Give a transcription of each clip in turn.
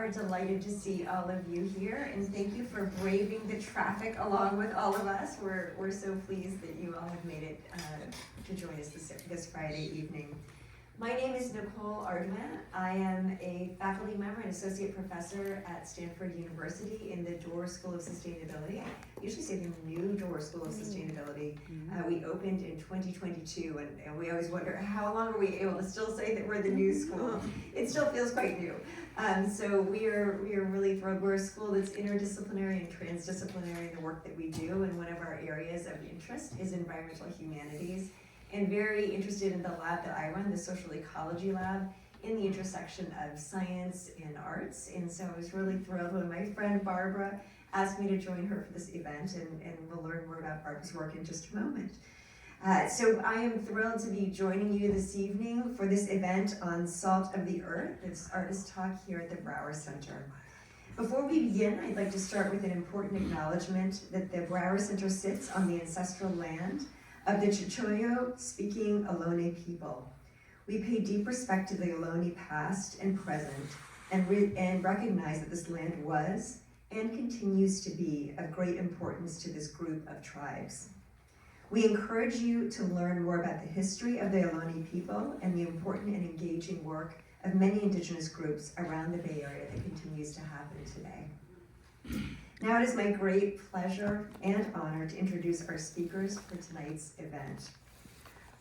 are delighted to see all of you here, and thank you for braving the traffic along with all of us. We're so pleased that you all have made it to join us this Friday evening. My name is Nicole Ardoin. I am a faculty member and associate professor at Stanford University in the Dorr School of Sustainability. I usually say the new Dorr School of Sustainability. We opened in 2022, and we always wonder how long are we able to still say that we're the new school. It still feels quite new. So we are really thrilled. We're a school that's interdisciplinary and transdisciplinary in the work that we do, and one of our areas of interest is environmental humanities. And very interested in the lab that I run, the social ecology lab, in the intersection of science and arts. And so I was really thrilled when my friend Barbara asked me to join her for this event, and we'll learn more about Barbara's work in just a moment. So I am thrilled to be joining you this evening for this event on Salt of the Earth. It's artist talk here at the Brower Center. Before we begin, I'd like to start with an important acknowledgement that the Brower Center sits on the ancestral land of the Chichoyo-speaking Ohlone people. We pay deep respect to the Ohlone past and present, and recognize that this land was and continues to be of great importance to this group of tribes. We encourage you to learn more about the history of the Ohlone people and the important and engaging work of many indigenous groups around the Bay Area that continues to happen today. Now it is my great pleasure and honor to introduce our speakers for tonight's event.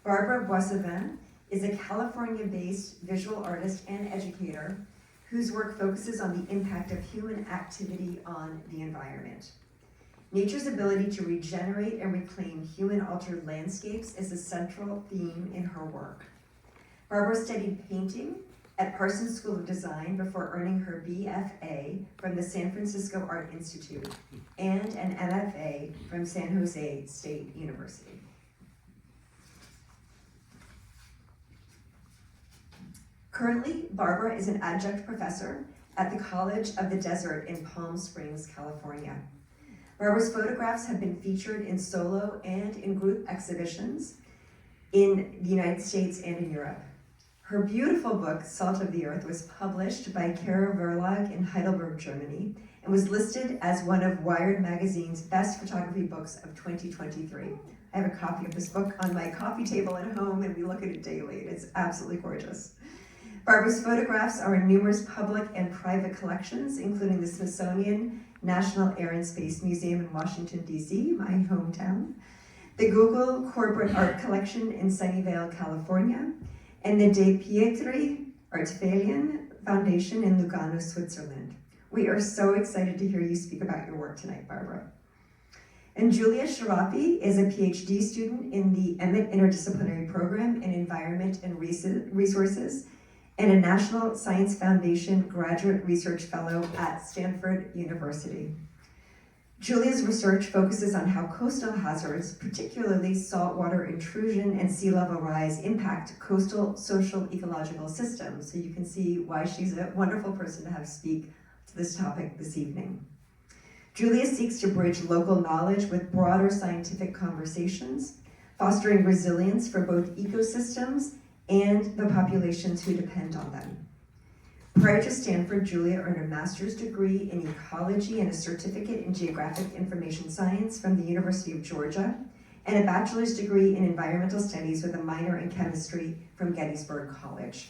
Barbara Boissevain is a California-based visual artist and educator whose work focuses on the impact of human activity on the environment. Nature's ability to regenerate and reclaim human-altered landscapes is a central theme in her work. Barbara studied painting at Parsons School of Design before earning her BFA from the San Francisco Art Institute and an MFA from San Jose State University. Currently, Barbara is an adjunct professor at the College of the Desert in Palm Springs, California. Barbara's photographs have been featured in solo and in group exhibitions in the United States and in Europe. Her beautiful book, Salt of the Earth, was published by Kara Verlag in Heidelberg, Germany, and was listed as one of Wired Magazine's best photography books of 2023. I have a copy of this book on my coffee table at home, and we look at it daily. It's absolutely gorgeous. Barbara's photographs are in numerous public and private collections, including the Smithsonian National Air and Space Museum in Washington, D.C., my hometown, the Google Corporate Art Collection in Sunnyvale, California, and the De Pietri Artefalien Foundation in Lugano, Switzerland. We are so excited to hear you speak about your work tonight, Barbara. And Julia Sharapi is a PhD student in the Emmett Interdisciplinary Program in Environment and Resources, and a National Science Foundation Graduate Research Fellow at Stanford University. Julia's research focuses on how coastal hazards, particularly saltwater intrusion and sea level rise, impact coastal social ecological systems. So you can see why she's a wonderful person to have speak to this topic this evening. Julia seeks to bridge local knowledge with broader scientific conversations, fostering resilience for both ecosystems and the populations who depend on them. Prior to Stanford, Julia earned a master's degree in ecology and a certificate in geographic information science from the University of Georgia, and a bachelor's degree in environmental studies with a minor in chemistry from Gettysburg College.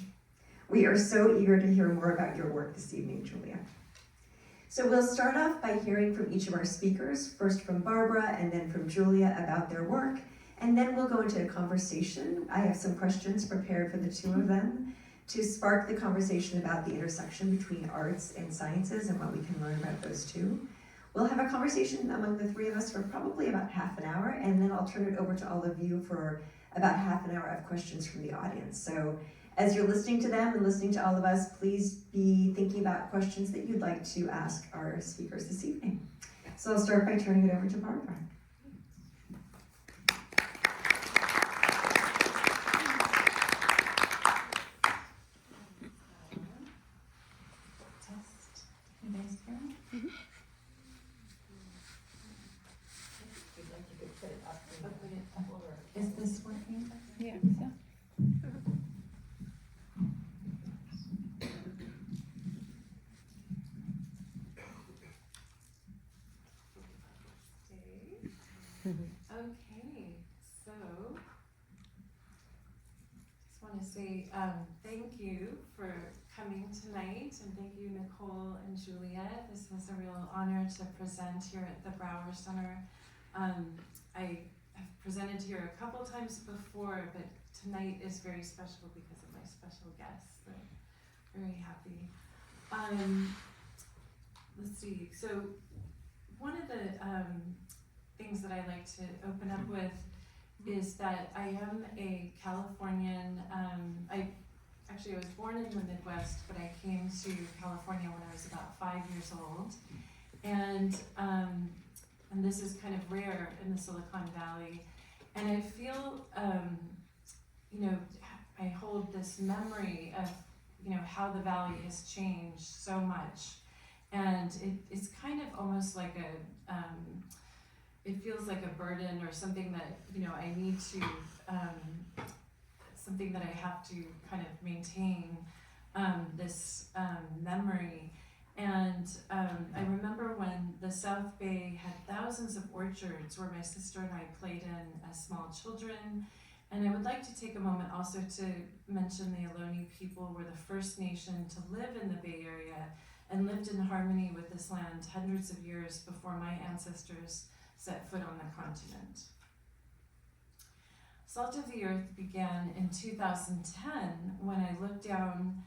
We are so eager to hear more about your work this evening, Julia. So we'll start off by hearing from each of our speakers, first from Barbara and then from Julia about their work, and then we'll go into a conversation. I have some questions prepared for the two of them to spark the conversation about the intersection between arts and sciences and what we can learn about those two. We'll have a conversation among the three of us for probably about half an hour, and then I'll turn it over to all of you for about half an hour of questions from the audience. So as you're listening to them and listening to all of us, please be thinking about questions that you'd like to ask our speakers this evening. So I'll start by turning it over to Barbara. Is this working? Yeah. Okay, so just want to say thank you for coming tonight, and thank you, Nicole and Julia. This was a real honor to present here at the Brower Center. I have presented here a couple times before, but tonight is very special because of my special guests. So very happy. Let's see. So one of the things that I like to open up with is that I am a Californian. I was born in the Midwest, but I came to California when I was about 5 years old, and this is kind of rare in the Silicon Valley, and I feel, I hold this memory of, how the valley has changed so much, and it's kind of almost like it feels like a burden or something that, I need to, something that I have to kind of maintain, this memory. And I remember when the South Bay had thousands of orchards where my sister and I played in as small children. And I would like to take a moment also to mention the Ohlone people were the first nation to live in the Bay Area and lived in harmony with this land hundreds of years before my ancestors set foot on the continent. Salt of the Earth began in 2010 when I looked down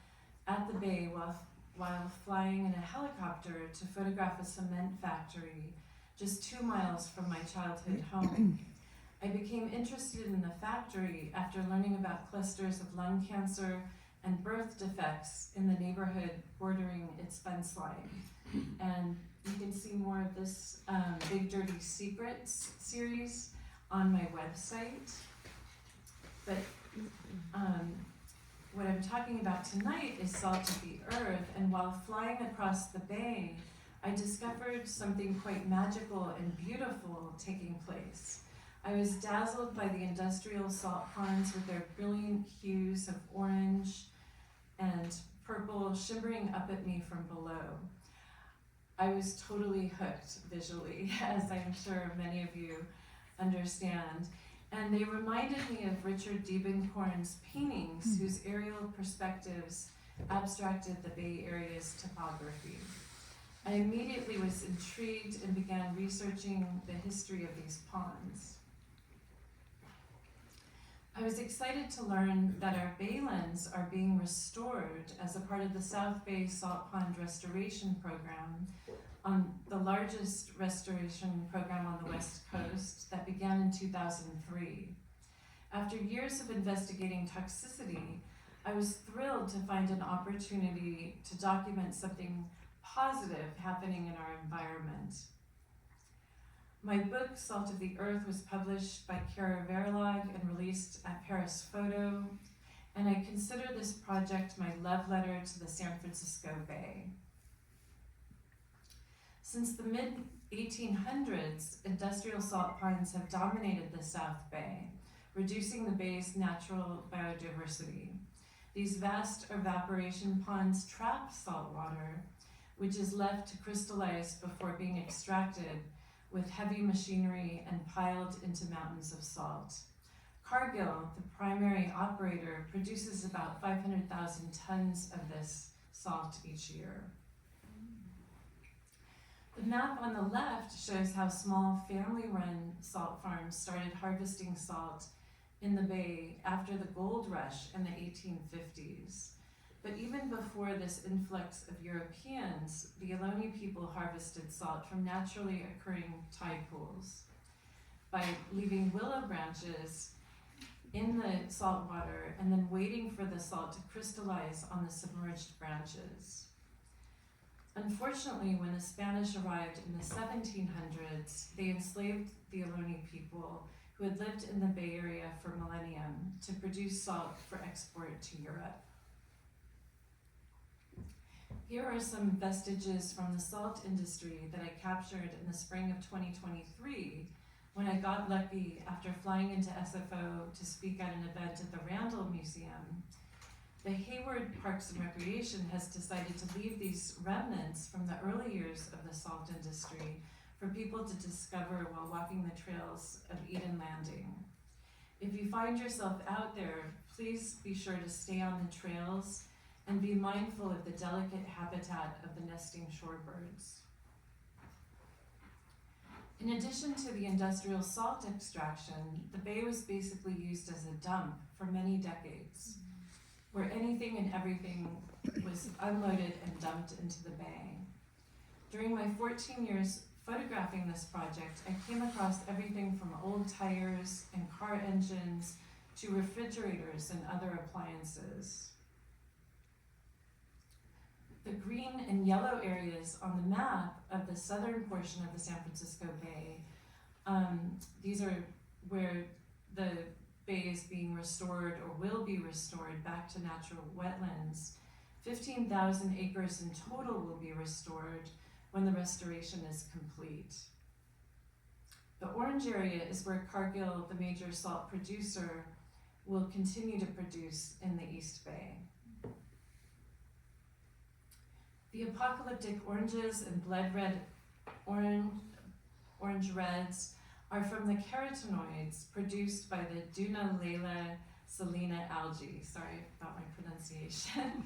at the bay while flying in a helicopter to photograph a cement factory just 2 miles from my childhood home. I became interested in the factory after learning about clusters of lung cancer and birth defects in the neighborhood bordering its fence line. And you can see more of this Big Dirty Secrets series on my website. But what I'm talking about tonight is salt of the earth, and while flying across the bay, I discovered something quite magical and beautiful taking place. I was dazzled by the industrial salt ponds with their brilliant hues of orange and purple shimmering up at me from below. I was totally hooked visually, as I'm sure many of you understand. And they reminded me of Richard Diebenkorn's paintings, whose aerial perspectives abstracted the Bay Area's topography. I immediately was intrigued and began researching the history of these ponds. I was excited to learn that our baylands are being restored as a part of the South Bay Salt Pond Restoration Program, the largest restoration program on the West Coast that began in 2003. After years of investigating toxicity, I was thrilled to find an opportunity to document something positive happening in our environment. My book, Salt of the Earth, was published by Kara Verlag and released at Paris Photo, and I consider this project my love letter to the San Francisco Bay. Since the mid-1800s, industrial salt ponds have dominated the South Bay, reducing the bay's natural biodiversity. These vast evaporation ponds trap salt water, which is left to crystallize before being extracted with heavy machinery and piled into mountains of salt. Cargill, the primary operator, produces about 500,000 tons of this salt each year. The map on the left shows how small family-run salt farms started harvesting salt in the bay after the gold rush in the 1850s. But even before this influx of Europeans, the Ohlone people harvested salt from naturally occurring tide pools by leaving willow branches in the salt water and then waiting for the salt to crystallize on the submerged branches. Unfortunately, when the Spanish arrived in the 1700s, they enslaved the Ohlone people who had lived in the Bay Area for millennia to produce salt for export to Europe. Here are some vestiges from the salt industry that I captured in the spring of 2023 when I got lucky after flying into SFO to speak at an event at the Randall Museum. The Hayward Parks and Recreation has decided to leave these remnants from the early years of the salt industry for people to discover while walking the trails of Eden Landing. If you find yourself out there, please be sure to stay on the trails and be mindful of the delicate habitat of the nesting shorebirds. In addition to the industrial salt extraction, the bay was basically used as a dump for many decades, where anything and everything was unloaded and dumped into the bay. During my 14 years photographing this project, I came across everything from old tires and car engines to refrigerators and other appliances. The green and yellow areas on the map of the southern portion of the San Francisco Bay, these are where the bay is being restored or will be restored back to natural wetlands. 15,000 acres in total will be restored when the restoration is complete. The orange area is where Cargill, the major salt producer, will continue to produce in the East Bay. The apocalyptic oranges and blood red orange reds are from the carotenoids produced by the Dunaliella salina algae, sorry about my pronunciation,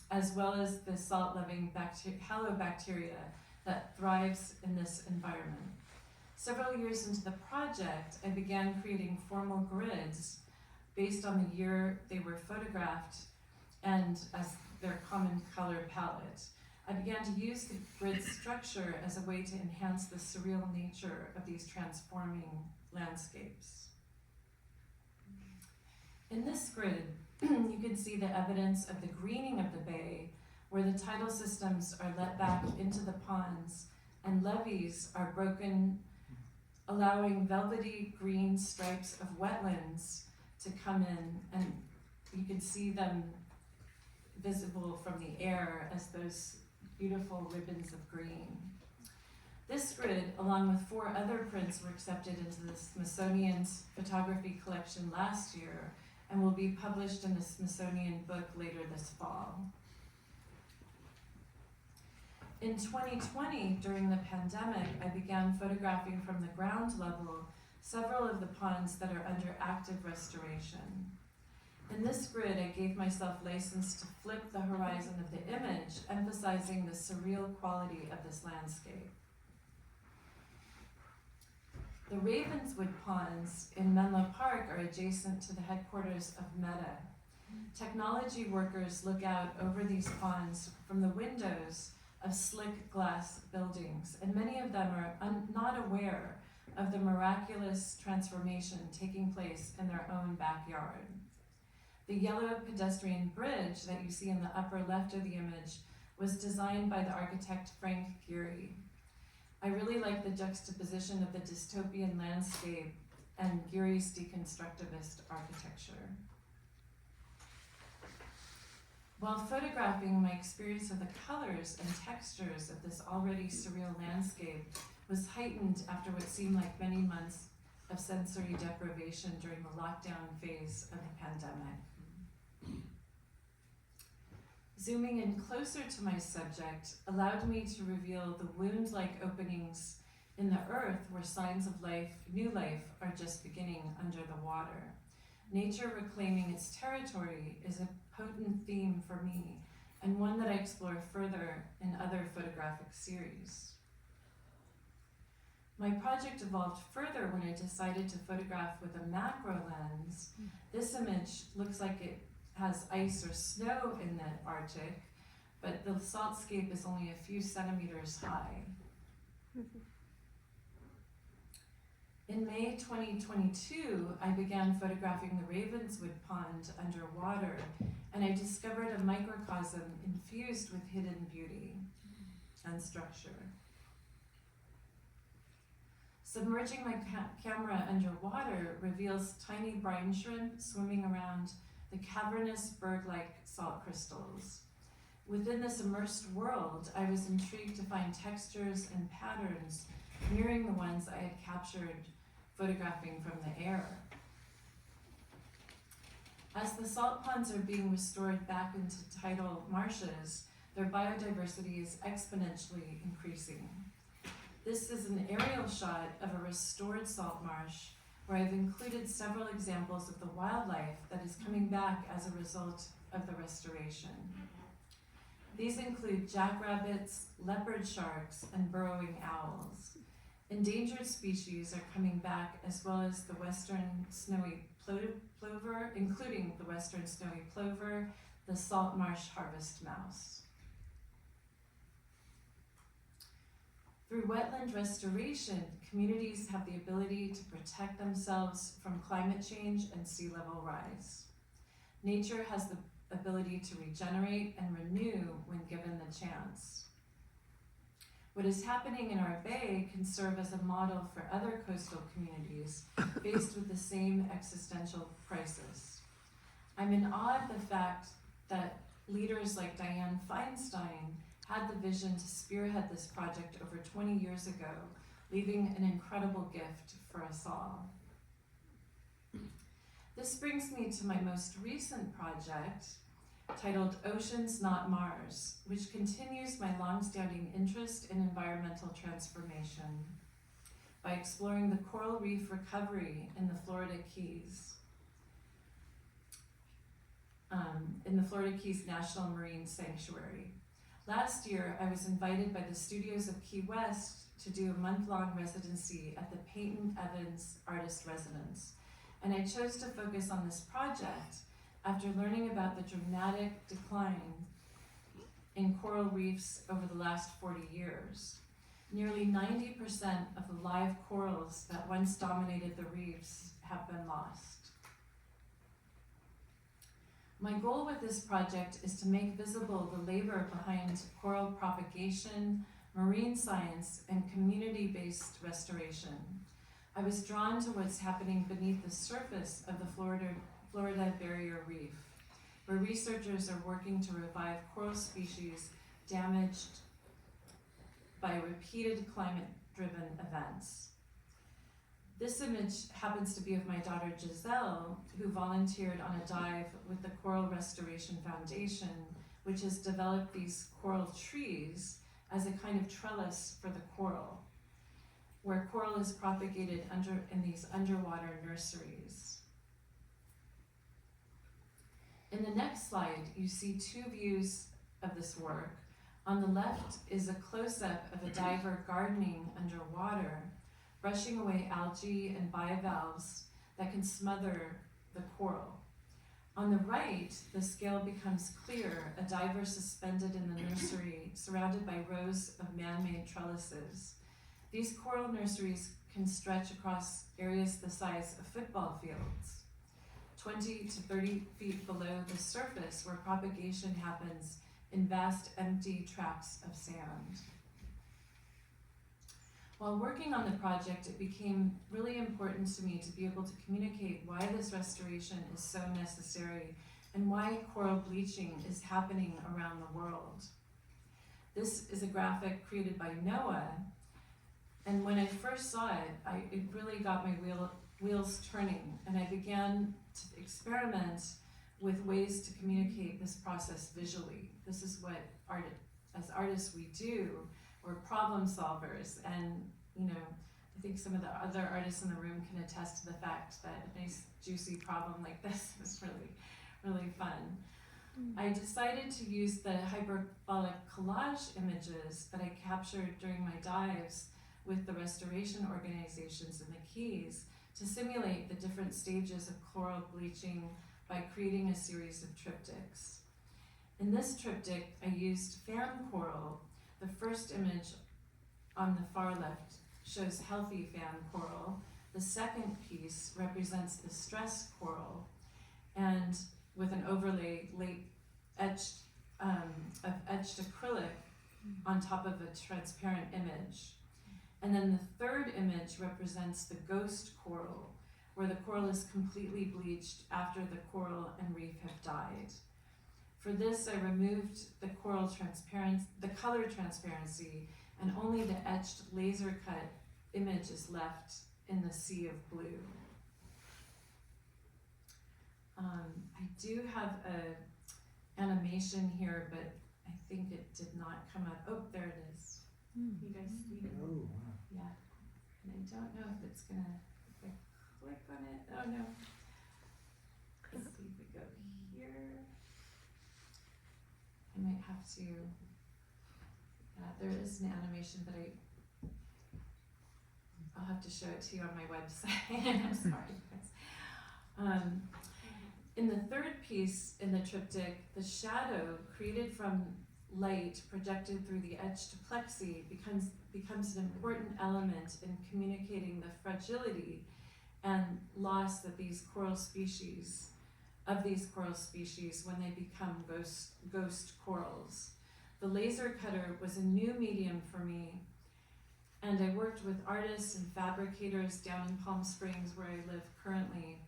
as well as the salt-loving halobacteria that thrives in this environment. Several years into the project, I began creating formal grids based on the year they were photographed and as their common color palette. I began to use the grid structure as a way to enhance the surreal nature of these transforming landscapes. In this grid, you can see the evidence of the greening of the bay, where the tidal systems are let back into the ponds and levees are broken, allowing velvety green stripes of wetlands to come in, and you can see them visible from the air as those beautiful ribbons of green. This grid, along with 4 other prints, were accepted into the Smithsonian's photography collection last year and will be published in a Smithsonian book later this fall. In 2020, during the pandemic, I began photographing from the ground level several of the ponds that are under active restoration. In this grid, I gave myself license to flip the horizon of the image, emphasizing the surreal quality of this landscape. The Ravenswood ponds in Menlo Park are adjacent to the headquarters of Meta. Technology workers look out over these ponds from the windows of slick glass buildings, and many of them are not aware of the miraculous transformation taking place in their own backyard. The yellow pedestrian bridge that you see in the upper left of the image was designed by the architect Frank Gehry. I really like the juxtaposition of the dystopian landscape and Gehry's deconstructivist architecture. While photographing, my experience of the colors and textures of this already surreal landscape was heightened after what seemed like many months of sensory deprivation during the lockdown phase of the pandemic. Zooming in closer to my subject allowed me to reveal the wound-like openings in the earth where signs of life, new life, are just beginning under the water. Nature reclaiming its territory is a potent theme for me, and one that I explore further in other photographic series. My project evolved further when I decided to photograph with a macro lens. This image looks like it has ice or snow in the Arctic, but the saltscape is only a few centimeters high. In May 2022, I began photographing the Ravenswood Pond underwater, and I discovered a microcosm infused with hidden beauty and structure. Submerging my camera underwater reveals tiny brine shrimp swimming around the cavernous berg-like salt crystals. Within this immersed world, I was intrigued to find textures and patterns mirroring the ones I had captured photographing from the air. As the salt ponds are being restored back into tidal marshes, their biodiversity is exponentially increasing. This is an aerial shot of a restored salt marsh where I've included several examples of the wildlife that is coming back as a result of the restoration. These include jackrabbits, leopard sharks, and burrowing owls. Endangered species are coming back, as well as the western snowy plover, including the western snowy plover, the salt marsh harvest mouse. Through wetland restoration, communities have the ability to protect themselves from climate change and sea level rise. Nature has the ability to regenerate and renew when given the chance. What is happening in our bay can serve as a model for other coastal communities faced with the same existential crisis. I'm in awe of the fact that leaders like Dianne Feinstein had the vision to spearhead this project over 20 years ago, leaving an incredible gift for us all. This brings me to my most recent project, titled Oceans Not Mars, which continues my long-standing interest in environmental transformation by exploring the coral reef recovery in the Florida Keys, National Marine Sanctuary. Last year, I was invited by the studios of Key West to do a month-long residency at the Peyton Evans Artist Residence, and I chose to focus on this project after learning about the dramatic decline in coral reefs over the last 40 years. Nearly 90% of the live corals that once dominated the reefs have been lost. My goal with this project is to make visible the labor behind coral propagation, marine science, and community-based restoration. I was drawn to what's happening beneath the surface of the Florida Barrier Reef, where researchers are working to revive coral species damaged by repeated climate-driven events. This image happens to be of my daughter Giselle, who volunteered on a dive with the Coral Restoration Foundation, which has developed these coral trees as a kind of trellis for the coral, where coral is propagated in these underwater nurseries. In the next slide, you see two views of this work. On the left is a close-up of a diver gardening underwater, brushing away algae and bivalves that can smother the coral. On the right, the scale becomes clear, a diver suspended in the nursery, surrounded by rows of man-made trellises. These coral nurseries can stretch across areas the size of football fields, 20 to 30 feet below the surface, where propagation happens in vast empty tracts of sand. While working on the project, it became really important to me to be able to communicate why this restoration is so necessary and why coral bleaching is happening around the world. This is a graphic created by NOAA, and when I first saw it, it really got my wheels turning, and I began to experiment with ways to communicate this process visually. This is what as artists we do. We're problem solvers, and I think some of the other artists in the room can attest to the fact that a nice juicy problem like this is really, really fun. I decided to use the hyperbolic collage images that I captured during my dives with the restoration organizations in the Keys to simulate the different stages of coral bleaching by creating a series of triptychs. In this triptych, I used fan coral. The first image on the far left shows healthy fan coral. The second piece represents the stressed coral, and with an overlay etched acrylic on top of a transparent image. And then the third image represents the ghost coral, where the coral is completely bleached after the coral and reef have died. For this, I removed the color transparency, and only the etched laser cut image is left in the sea of blue. I do have an animation here, but I think it did not come out. Oh, there it is. You guys see it? Oh, wow. don't know if it's gonna, if I click on it, oh no. Let's see if we go here. I might have to, there is an animation, but I'll have to show it to you on my website. I'm sorry, guys. In the third piece in the triptych, the shadow created from light projected through the etched plexi becomes an important element in communicating the fragility and loss that these coral species when they become ghost corals. The laser cutter was a new medium for me, and I worked with artists and fabricators down in Palm Springs, where I live currently,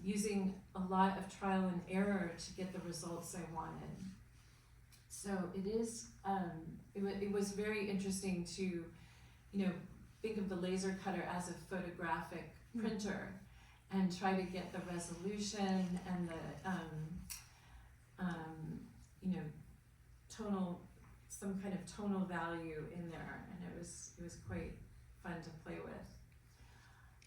using a lot of trial and error to get the results I wanted. So it is, it was very interesting to, think of the laser cutter as a photographic printer and try to get the resolution and the, some kind of tonal value in there, and it was quite fun to play with.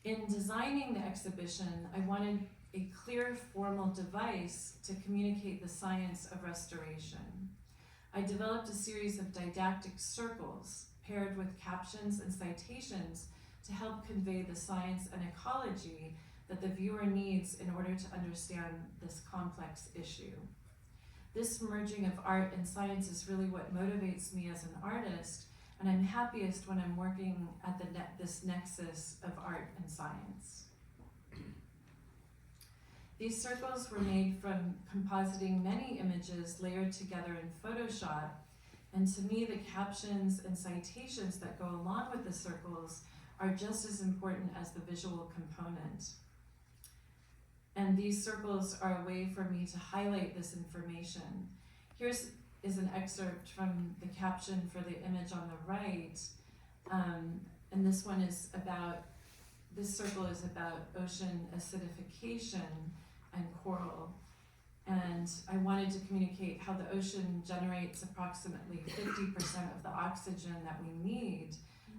In designing the exhibition, I wanted a clear formal device to communicate the science of restoration. I developed a series of didactic circles paired with captions and citations to help convey the science and ecology that the viewer needs in order to understand this complex issue. This merging of art and science is really what motivates me as an artist, and I'm happiest when I'm working at this nexus of art and science. These circles were made from compositing many images layered together in Photoshop, and to me the captions and citations that go along with the circles are just as important as the visual component. And these circles are a way for me to highlight this information. Here's is an excerpt from the caption for the image on the right, and this circle is about ocean acidification and coral. And I wanted to communicate how the ocean generates approximately 50% of the oxygen that we need,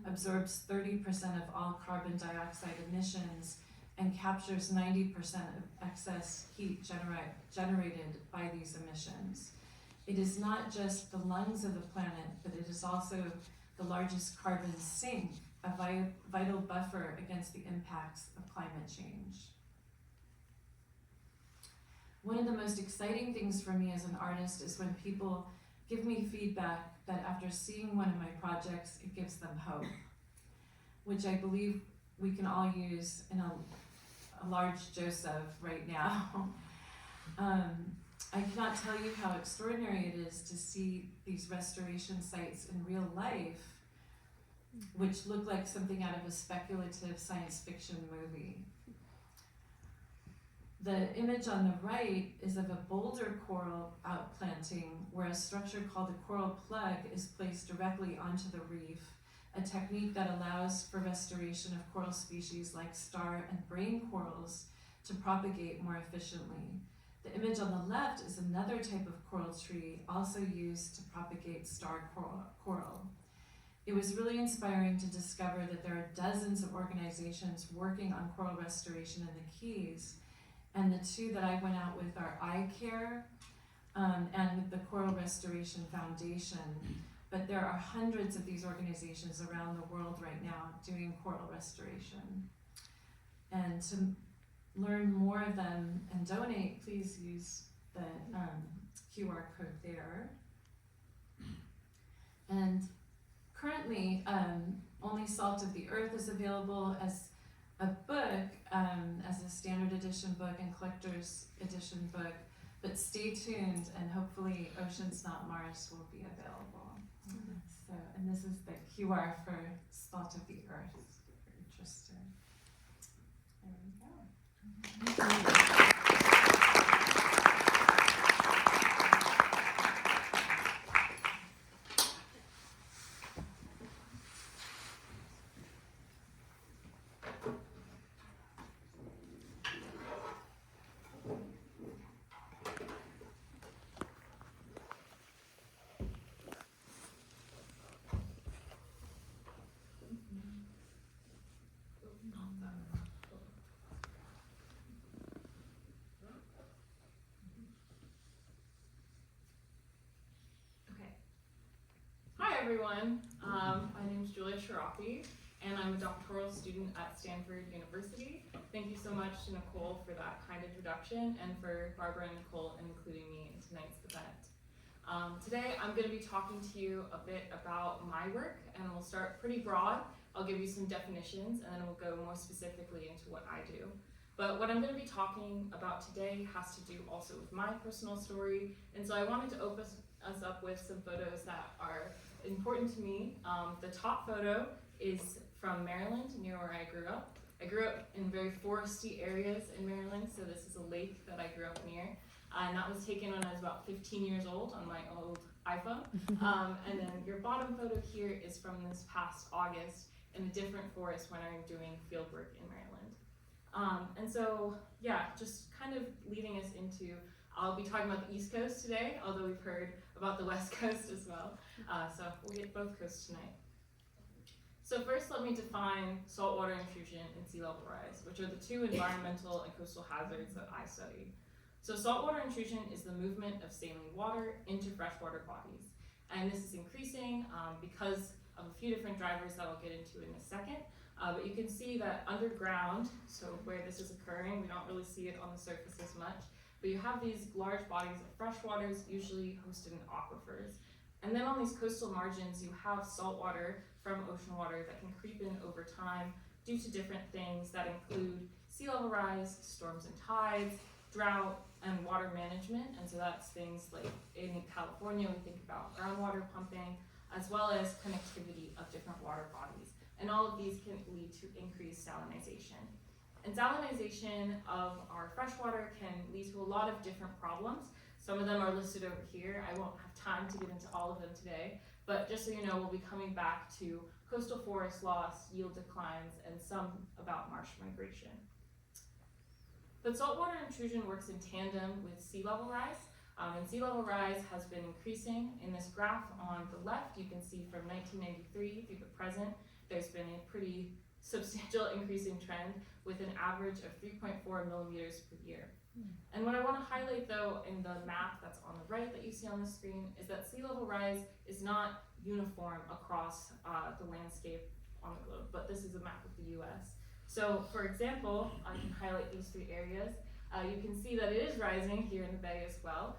absorbs 30% of all carbon dioxide emissions, and captures 90% of excess heat generated by these emissions. It is not just the lungs of the planet, but it is also the largest carbon sink, a vital buffer against the impacts of climate change. One of the most exciting things for me as an artist is when people give me feedback that after seeing one of my projects, it gives them hope, which I believe we can all use in a large dose of right now. I cannot tell you how extraordinary it is to see these restoration sites in real life, which look like something out of a speculative science fiction movie. The image on the right is of a boulder coral outplanting where a structure called a coral plug is placed directly onto the reef, a technique that allows for restoration of coral species like star and brain corals to propagate more efficiently. The image on the left is another type of coral tree also used to propagate star coral. It was really inspiring to discover that there are dozens of organizations working on coral restoration in the Keys, and the two that I went out with are iCare and the Coral Restoration Foundation. But there are hundreds of these organizations around the world right now doing coral restoration. And to learn more of them and donate, please use the QR code there. And currently, only Salt of the Earth is available as a book, as a standard edition book and collector's edition book. But stay tuned, and hopefully Oceans Not Mars will be available. So, and this is the QR for Salt of the Earth, if you're interested. There we go. everyone. My name is Julia Sharapi, and I'm a doctoral student at Stanford University. Thank you so much to Nicole for that kind introduction, and for Barbara and Nicole including me in tonight's event. Today I'm going to be talking to you a bit about my work, and we'll start pretty broad. I'll give you some definitions, and then we'll go more specifically into what I do. But what I'm going to be talking about today has to do also with my personal story, and so I wanted to open us up with some photos that are important to me. The top photo is from Maryland, near where I grew up. I grew up in very foresty areas in Maryland, so this is a lake that I grew up near. And that was taken when I was about 15 years old on my old iPhone. And then your bottom photo here is from this past August in a different forest when I'm doing field work in Maryland. And so, yeah, just kind of leading us into, I'll be talking about the East Coast today, although we've heard about the West Coast as well. So we'll get both coasts tonight. So first, let me define saltwater intrusion and sea level rise, which are the two environmental and coastal hazards that I study. So saltwater intrusion is the movement of saline water into freshwater bodies. And this is increasing because of a few different drivers that I'll get into in a second. But you can see that underground, so where this is occurring, we don't really see it on the surface as much, but you have these large bodies of freshwaters, usually hosted in aquifers. And then on these coastal margins, you have salt water from ocean water that can creep in over time due to different things that include sea level rise, storms and tides, drought, and water management. And so that's things like in California, we think about groundwater pumping, as well as connectivity of different water bodies. And all of these can lead to increased salinization. And salinization of our freshwater can lead to a lot of different problems. Some of them are listed over here. I won't have time to get into all of them today, but just so you know, we'll be coming back to coastal forest loss, yield declines, and some about marsh migration. But saltwater intrusion works in tandem with sea level rise, and sea level rise has been increasing. In this graph on the left, you can see from 1993 through the present, there's been a pretty substantial increasing trend with an average of 3.4 millimeters per year. And what I want to highlight though in the map that's on the right that you see on the screen is that sea level rise is not uniform across the landscape on the globe, but this is a map of the US. So for example, I can highlight these three areas. You can see that it is rising here in the Bay as well,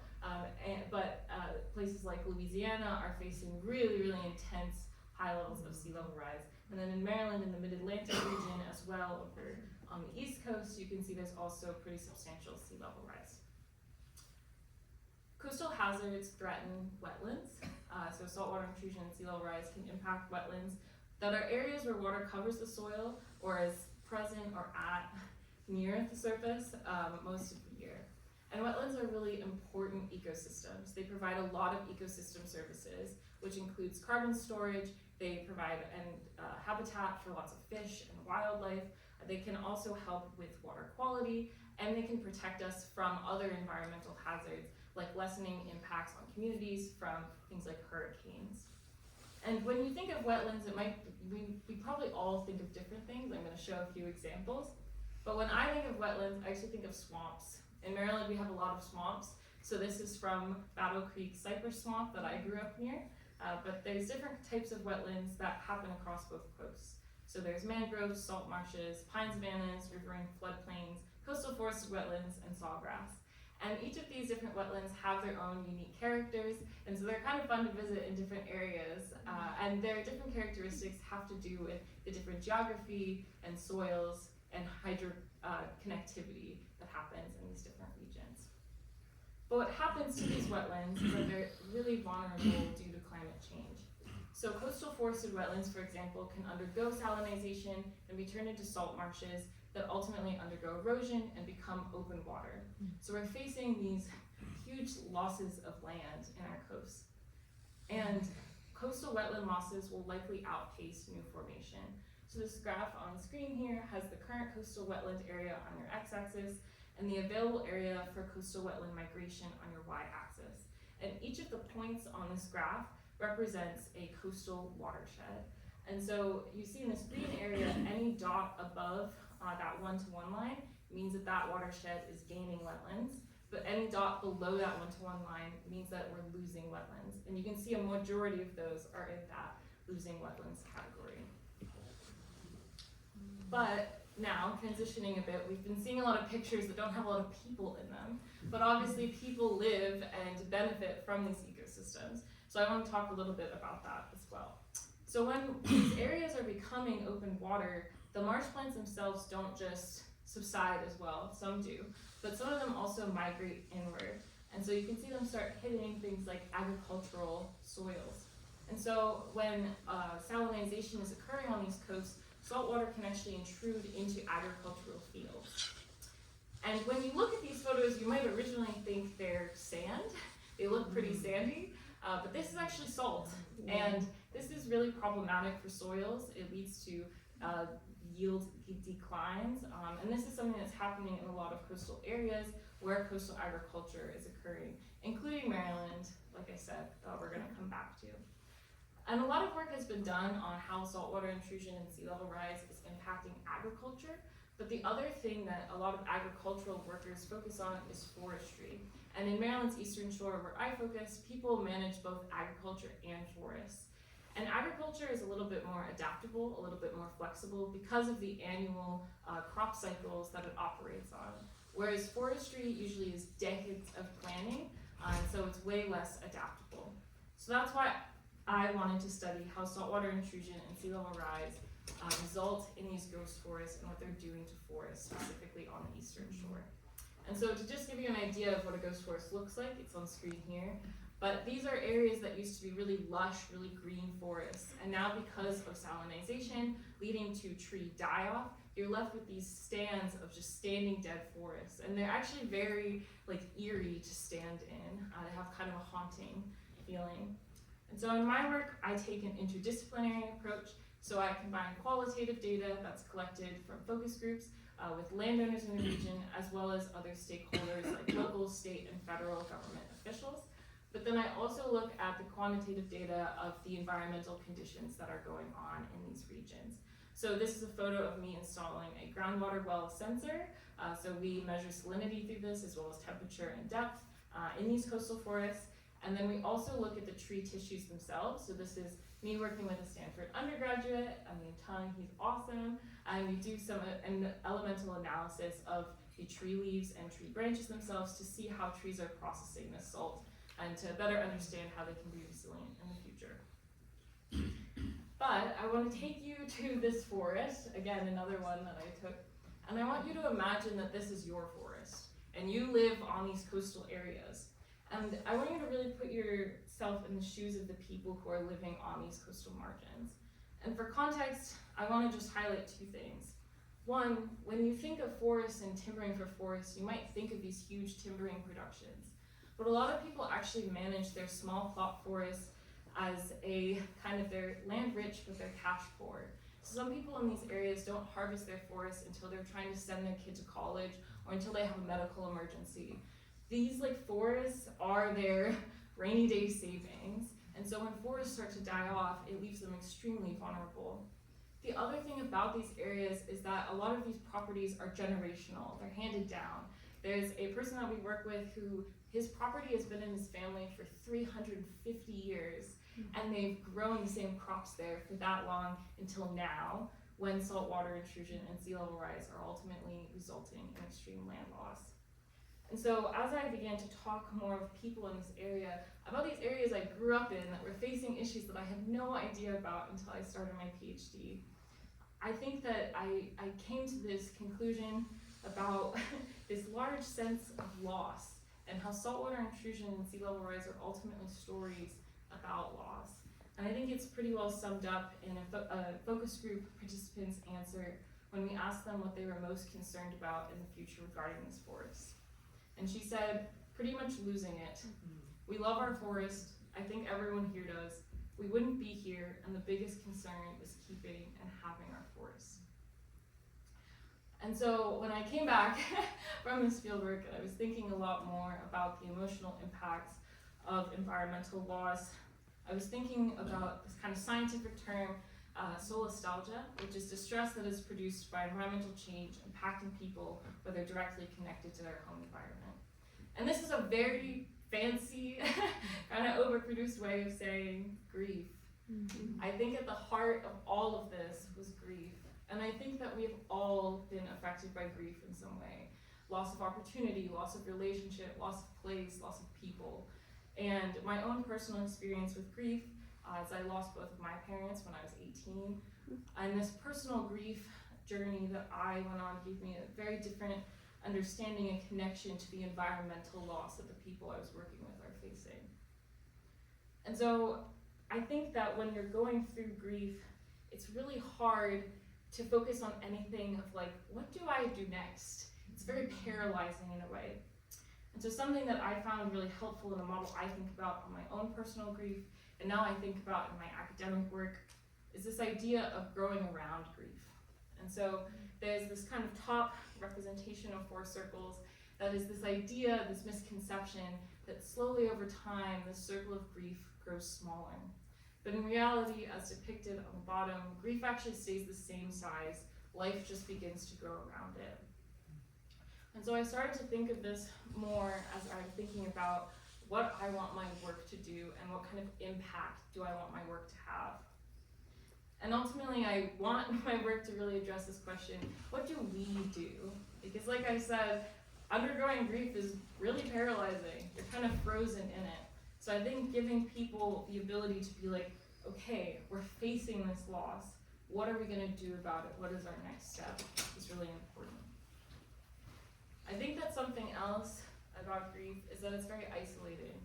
but places like Louisiana are facing really, really intense high levels of sea level rise. And then in Maryland, in the mid-Atlantic region as well, over on the East Coast, you can see there's also pretty substantial sea level rise. Coastal hazards threaten wetlands. So saltwater intrusion and sea level rise can impact wetlands that are areas where water covers the soil or is present or at near the surface most of the year. And wetlands are really important ecosystems. They provide a lot of ecosystem services, which includes carbon storage. They provide habitat for lots of fish and wildlife. They can also help with water quality, and they can protect us from other environmental hazards, like lessening impacts on communities from things like hurricanes. And when you think of wetlands, we probably all think of different things. I'm going to show a few examples. But when I think of wetlands, I actually think of swamps. In Maryland, we have a lot of swamps. So this is from Battle Creek Cypress Swamp that I grew up near. But there's different types of wetlands that happen across both coasts. So there's mangroves, salt marshes, pine savannas, riverine floodplains, coastal forested wetlands, and sawgrass. And each of these different wetlands have their own unique characters, and so they're kind of fun to visit in different areas. And their different characteristics have to do with the different geography and soils and hydro connectivity that happens in these different regions. But what happens to these wetlands is that they're really vulnerable due to climate change. So coastal forested wetlands, for example, can undergo salinization and be turned into salt marshes that ultimately undergo erosion and become open water. So we're facing these huge losses of land in our coasts. And coastal wetland losses will likely outpace new formation. So this graph on the screen here has the current coastal wetland area on your x-axis and the available area for coastal wetland migration on your y-axis. And each of the points on this graph represents a coastal watershed. And so you see in this green area, any dot above that one-to-one line means that that watershed is gaining wetlands. but any dot below that 1-to-1 line means that we're losing wetlands. And you can see a majority of those are in that losing wetlands category. But now, transitioning a bit, we've been seeing a lot of pictures that don't have a lot of people in them, but obviously people live and benefit from these ecosystems. So I want to talk a little bit about that as well. So when these areas are becoming open water, the marsh plants themselves don't just subside as well, some do, but some of them also migrate inward. And so you can see them start hitting things like agricultural soils. And so when salinization is occurring on these coasts, salt water can actually intrude into agricultural fields. And when you look at these photos, you might originally think they're sand. They look pretty sandy, but this is actually salt. And this is really problematic for soils. It leads to yield declines. And this is something that's happening in a lot of coastal areas where coastal agriculture is occurring, including Maryland, like I said, we're gonna come back to. And a lot of work has been done on how saltwater intrusion and sea level rise is impacting agriculture. But the other thing that a lot of agricultural workers focus on is forestry. And in Maryland's Eastern Shore, where I focus, people manage both agriculture and forests. And agriculture is a little bit more adaptable, a little bit more flexible because of the annual crop cycles that it operates on. Whereas forestry usually is decades of planning, so it's way less adaptable. So that's why I wanted to study how saltwater intrusion and sea level rise result in these ghost forests and what they're doing to forests, specifically on the Eastern Shore. And so to just give you an idea of what a ghost forest looks like, it's on screen here, but these are areas that used to be really lush, really green forests, and now because of salinization leading to tree die-off, you're left with these stands of just standing dead forests, and they're actually very eerie to stand in. They have kind of a haunting feeling. And so in my work, I take an interdisciplinary approach. So I combine qualitative data that's collected from focus groups with landowners in the region, as well as other stakeholders like local, state, and federal government officials. But then I also look at the quantitative data of the environmental conditions that are going on in these regions. So this is a photo of me installing a groundwater well sensor. So we measure salinity through this, as well as temperature and depth in these coastal forests. And then we also look at the tree tissues themselves. So this is me working with a Stanford undergraduate. I mean, he's awesome. And we do some elemental analysis of the tree leaves and tree branches themselves to see how trees are processing this salt and to better understand how they can be resilient in the future. But I want to take you to this forest, again, another one that I took, and I want you to imagine that this is your forest, and you live on these coastal areas. And I want you to really put yourself in the shoes of the people who are living on these coastal margins. And for context, I want to just highlight two things. One, when you think of forests and timbering for forests, you might think of these huge timbering productions. But a lot of people actually manage their small plot forests as a kind of they're land rich, but they're cash poor. So some people in these areas don't harvest their forests until they're trying to send their kid to college or until they have a medical emergency. These forests are their rainy day savings, and so when forests start to die off, it leaves them extremely vulnerable. The other thing about these areas is that a lot of these properties are generational, they're handed down. There's a person that we work with who his property has been in his family for 350 years, and they've grown the same crops there for that long until now, when saltwater intrusion and sea level rise are ultimately resulting in extreme land loss. And so as I began to talk more with people in this area, about these areas I grew up in that were facing issues that I had no idea about until I started my PhD, I think that I came to this conclusion about this large sense of loss and how saltwater intrusion and sea level rise are ultimately stories about loss. And I think it's pretty well summed up in a focus group participants' answer when we asked them what they were most concerned about in the future regarding this forest. And she said, pretty much losing it. We love our forest. I think everyone here does. We wouldn't be here, and the biggest concern is keeping and having our forests. And so when I came back from this fieldwork, I was thinking a lot more about the emotional impacts of environmental loss. I was thinking about this kind of scientific term, solastalgia, which is distress that is produced by environmental change impacting people, whether directly connected to their home environment. And this is a very fancy, kind of overproduced way of saying grief. I think at the heart of all of this was grief. And I think that we've all been affected by grief in some way. Loss of opportunity, loss of relationship, loss of place, loss of people. And my own personal experience with grief, as I lost both of my parents when I was 18, and this personal grief journey that I went on gave me a very different understanding and connection to the environmental loss that the people I was working with are facing. And so I think that when you're going through grief, it's really hard to focus on anything of like, what do I do next? It's very paralyzing in a way. And so something that I found really helpful in a model I think about on my own personal grief, and now I think about in my academic work, is this idea of growing around grief. And so there's this kind of top representation of 4 circles that is this idea, this misconception, that slowly over time, the circle of grief grows smaller. But in reality, as depicted on the bottom, grief actually stays the same size. Life just begins to grow around it. And so I started to think of this more as I'm thinking about what I want my work to do and what kind of impact do I want my work to have. And ultimately, I want my work to really address this question, what do we do? Because like I said, undergoing grief is really paralyzing. You're kind of frozen in it. So I think giving people the ability to be like, okay, we're facing this loss. What are we going to do about it? What is our next step? Is really important. I think that something else about grief is that it's very isolating.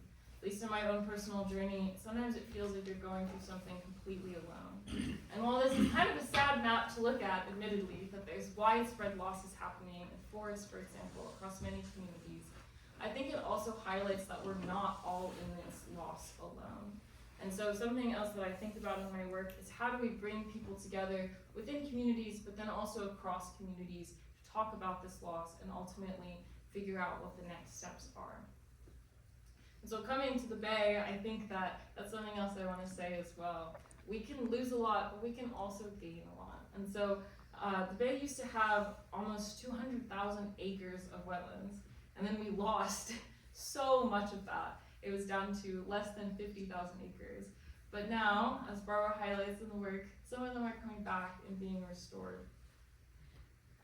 At least in my own personal journey, sometimes it feels like you're going through something completely alone. And while this is kind of a sad map to look at, admittedly, that there's widespread losses happening in forests, for example, across many communities, I think it also highlights that we're not all in this loss alone. And so something else that I think about in my work is how do we bring people together within communities, but then also across communities to talk about this loss and ultimately figure out what the next steps are. And so coming to the Bay, I think that that's something else I want to say as well. We can lose a lot, but we can also gain a lot. And so the Bay used to have almost 200,000 acres of wetlands, and then we lost so much of that. It was down to less than 50,000 acres. But now, as Barbara highlights in the work, some of them are coming back and being restored.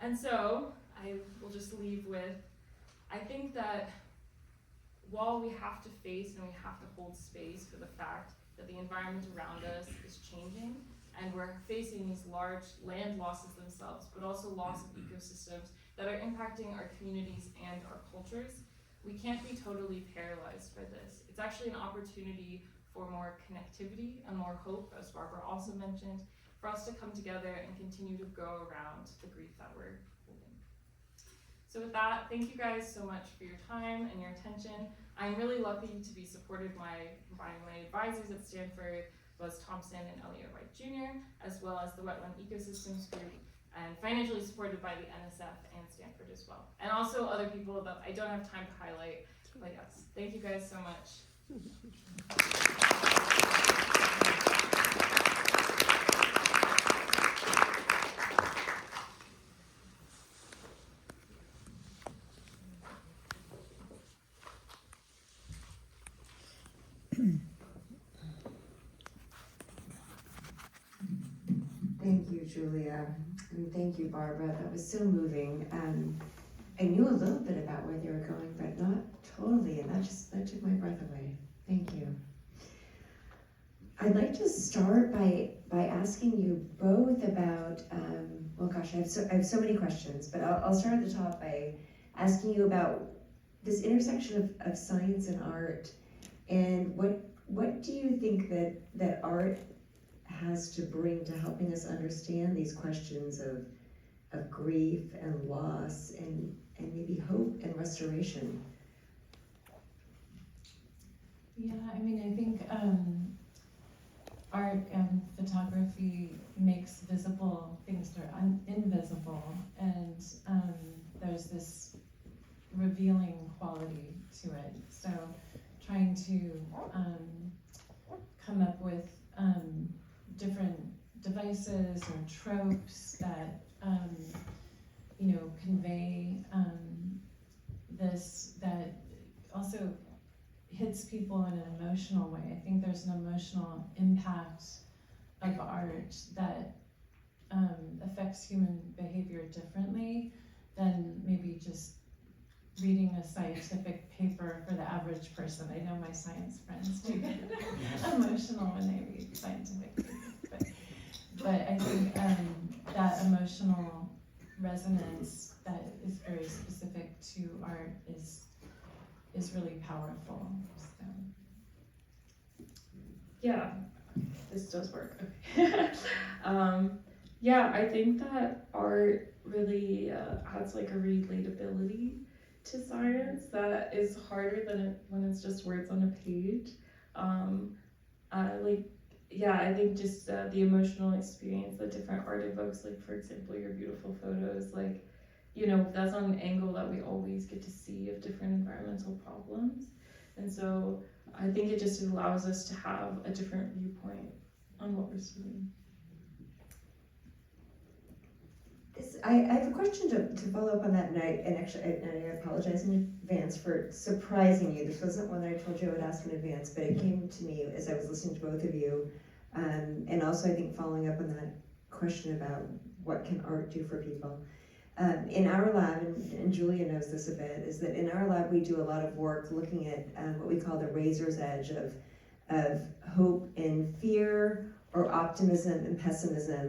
And so I will just leave with, I think that while we have to face and we have to hold space for the fact that the environment around us is changing and we're facing these large land losses themselves, but also loss of ecosystems that are impacting our communities and our cultures, we can't be totally paralyzed by this. It's actually an opportunity for more connectivity and more hope, as Barbara also mentioned, for us to come together and continue to go around the grief that we're holding. So with that, thank you guys so much for your time and your attention. I'm really lucky to be supported by my advisors at Stanford, Buzz Thompson and Elliot Wright Jr., as well as the Wetland Ecosystems Group, and financially supported by the NSF and Stanford as well. And also other people that I don't have time to highlight, but yes, thank you guys so much. Thank you, Julia, and thank you, Barbara. That was so moving. I knew a little bit about where they were going, but not totally, and that took my breath away. Thank you. I'd like to start by asking you both about, well, gosh, I have so many questions, but I'll start at the top by asking you about this intersection of science and art, and what do you think that art has to bring to helping us understand these questions of grief and loss and maybe hope and restoration? Yeah, I mean, I think art and photography makes visible things that are invisible, and there's this revealing quality to it. So trying to come up with different devices or tropes that convey this, that also hits people in an emotional way. I think there's an emotional impact of art that affects human behavior differently than maybe just reading a scientific paper for the average person. I know my science friends do get emotional when they read scientific papers, but I think that emotional resonance that is very specific to art is really powerful. So. Yeah, this does work. Okay. Yeah, I think that art really adds like a relatability to science that is harder than when it's just words on a page. I think just the emotional experience that different art evokes, like for example, your beautiful photos, like, you know, that's not an angle that we always get to see of different environmental problems. And so I think it just allows us to have a different viewpoint on what we're seeing. I have a question to follow up on that, and I apologize in advance for surprising you. This wasn't one that I told you I would ask in advance, but it came to me as I was listening to both of you, and also I think following up on that question about what can art do for people. In our lab, and Julia knows this a bit, is that in our lab we do a lot of work looking at what we call the razor's edge of hope and fear, or optimism and pessimism,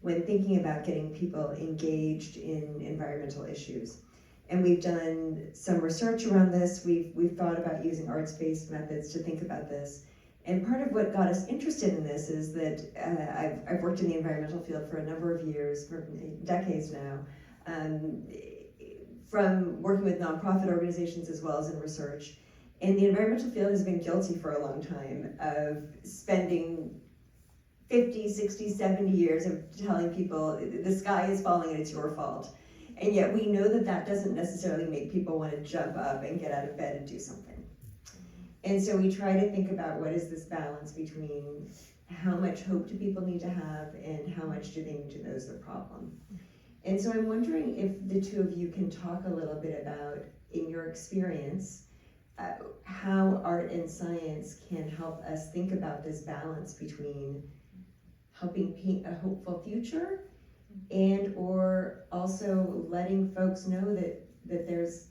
when thinking about getting people engaged in environmental issues. And we've done some research around this. We've thought about using arts-based methods to think about this. And part of what got us interested in this is that I've worked in the environmental field for a number of years, for decades now, from working with nonprofit organizations as well as in research. And the environmental field has been guilty for a long time of spending 50, 60, 70 years of telling people the sky is falling and it's your fault. And yet we know that that doesn't necessarily make people want to jump up and get out of bed and do something. And so we try to think about what is this balance between how much hope do people need to have and how much do they need to know is the problem. And so I'm wondering if the two of you can talk a little bit about, in your experience, how art and science can help us think about this balance between helping paint a hopeful future and or also letting folks know that there's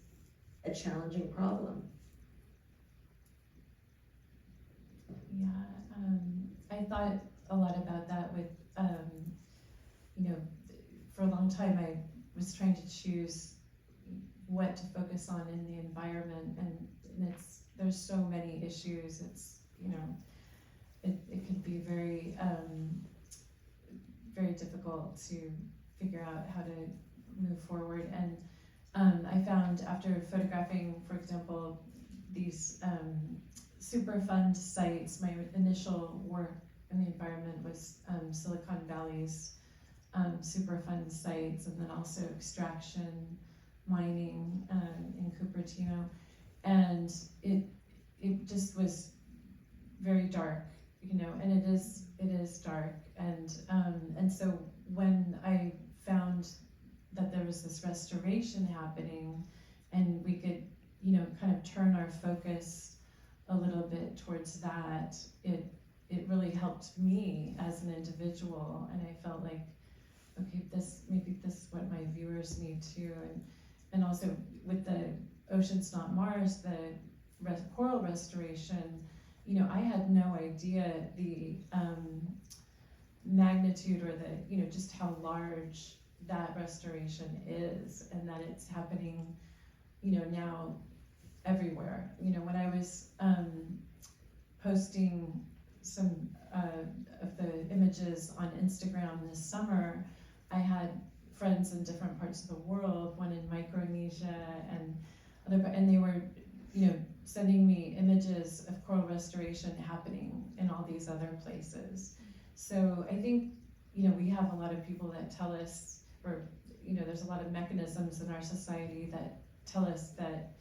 a challenging problem. Yeah, I thought a lot about that with, for a long time I was trying to choose what to focus on in the environment, and there's so many issues. It's, it can be very, very difficult to figure out how to move forward. And I found after photographing, for example, these Superfund sites, my initial work in the environment was Silicon Valley's Superfund sites, and then also extraction, mining in Cupertino, and it just was very dark, and it is dark, and so when I found that there was this restoration happening, and we could kind of turn our focus a little bit towards that, it really helped me as an individual, and I felt like, okay, maybe this is what my viewers need too, and also with the Oceans Not Mars, the coral restoration, I had no idea the magnitude or the just how large that restoration is, and that it's happening now everywhere. When I was posting some of the images on Instagram this summer, I had friends in different parts of the world, one in Micronesia and they were sending me images of coral restoration happening in all these other places. So I think we have a lot of people that tell us, or there's a lot of mechanisms in our society that tell us that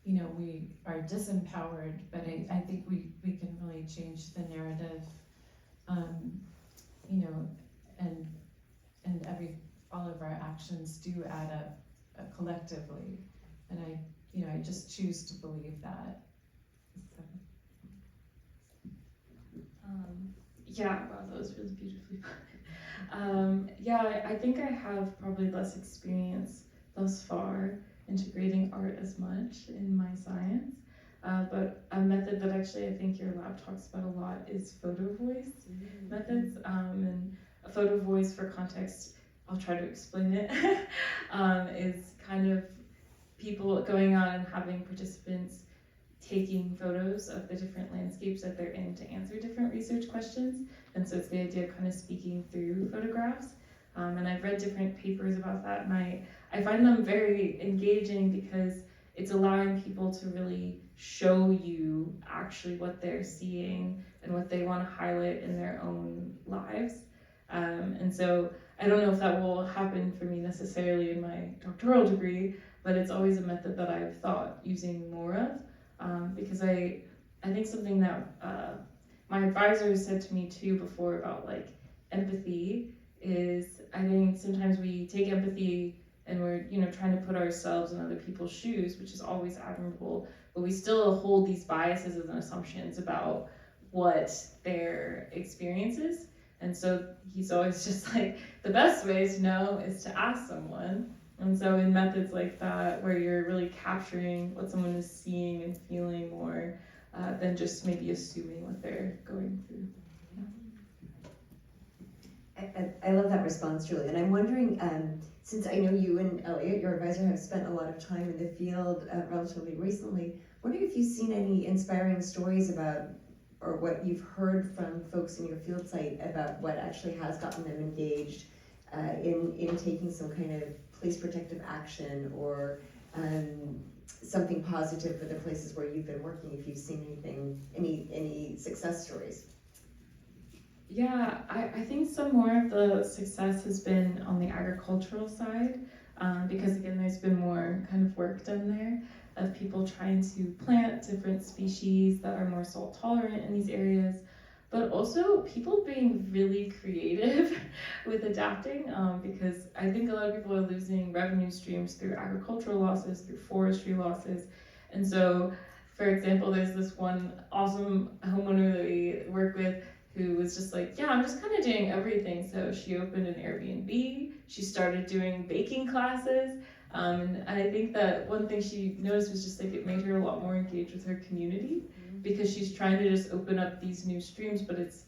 we are disempowered, but I think we can really change the narrative, and all of our actions do add up collectively, and I just choose to believe that. So. Yeah, wow, that was really beautifully put. Yeah, I think I have probably less experience thus far integrating art as much in my science. But a method that actually I think your lab talks about a lot is photo voice methods. And a photo voice, for context, I'll try to explain it, is kind of people going on and having participants taking photos of the different landscapes that they're in to answer different research questions. And so it's the idea of kind of speaking through photographs. And I've read different papers about that, and I find them very engaging because it's allowing people to really show you actually what they're seeing and what they want to highlight in their own lives. And so I don't know if that will happen for me necessarily in my doctoral degree, but it's always a method that I've thought using more of, because I think something that my advisor said to me too before about like empathy is I think sometimes we take empathy and we're trying to put ourselves in other people's shoes, which is always admirable, but we still hold these biases and assumptions about what their experience is. And so he's always just like, the best way to know is to ask someone. And so in methods like that, where you're really capturing what someone is seeing and feeling more than just maybe assuming what they're going through. I love that response, Julia. And I'm wondering, since I know you and Elliot, your advisor, have spent a lot of time in the field relatively recently, wondering if you've seen any inspiring stories about, or what you've heard from folks in your field site about what actually has gotten them engaged in taking some kind of place protective action, or something positive for the places where you've been working, if you've seen anything, any success stories. Yeah, I think some more of the success has been on the agricultural side, because again, there's been more kind of work done there of people trying to plant different species that are more salt tolerant in these areas, but also people being really creative with adapting, because I think a lot of people are losing revenue streams through agricultural losses, through forestry losses. And so, for example, there's this one awesome homeowner that we work with who was just like, yeah, I'm just kind of doing everything. So she opened an Airbnb, she started doing baking classes, and I think that one thing she noticed was just like it made her a lot more engaged with her community, because she's trying to just open up these new streams, but it's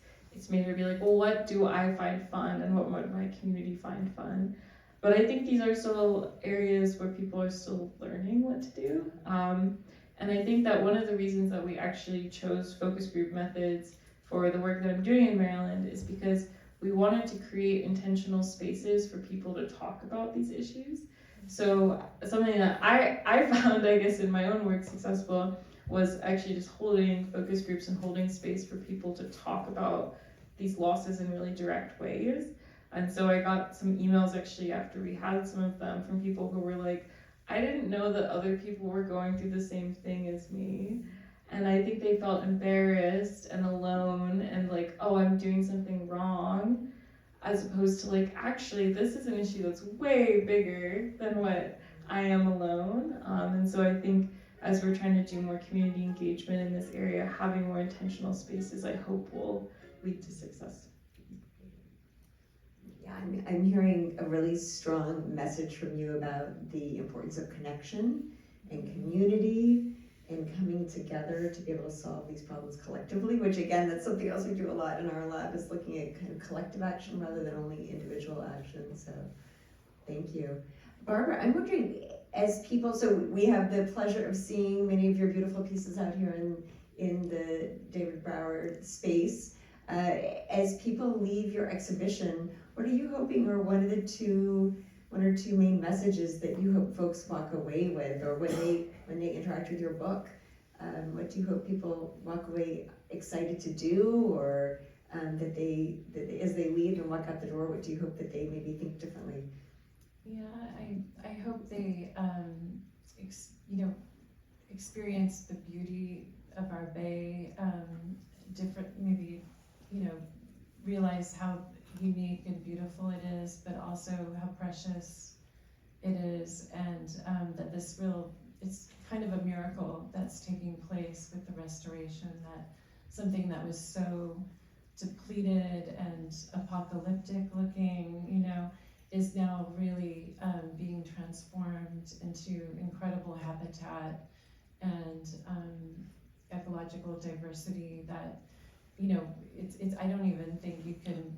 made her be like, well, what do I find fun and what might my community find fun? But I think these are still areas where people are still learning what to do. And I think that one of the reasons that we actually chose focus group methods for the work that I'm doing in Maryland is because we wanted to create intentional spaces for people to talk about these issues. So something that I found, I guess, in my own work successful was actually just holding focus groups and holding space for people to talk about these losses in really direct ways. And so I got some emails actually after we had some of them from people who were like, I didn't know that other people were going through the same thing as me. And I think they felt embarrassed and alone and like, oh, I'm doing something wrong, as opposed to like, actually, this is an issue that's way bigger than what I am alone. And so I think as we're trying to do more community engagement in this area, having more intentional spaces, I hope will lead to success. Yeah, I'm hearing a really strong message from you about the importance of connection and community and coming together to be able to solve these problems collectively, which again, that's something else we do a lot in our lab, is looking at kind of collective action rather than only individual action. So thank you. Barbara, I'm wondering, as people, so we have the pleasure of seeing many of your beautiful pieces out here in the David Brower space. As people leave your exhibition, what are you hoping, or one or two main messages that you hope folks walk away with, or when they interact with your book? What do you hope people walk away excited to do, or that they as they leave and walk out the door, what do you hope that they maybe think differently? Yeah, I hope they experience the beauty of our bay, maybe realize how unique and beautiful it is, but also how precious it is, and that this real it's kind of a miracle that's taking place with the restoration, that something that was so depleted and apocalyptic looking, is now really being transformed into incredible habitat and ecological diversity that, it's I don't even think you can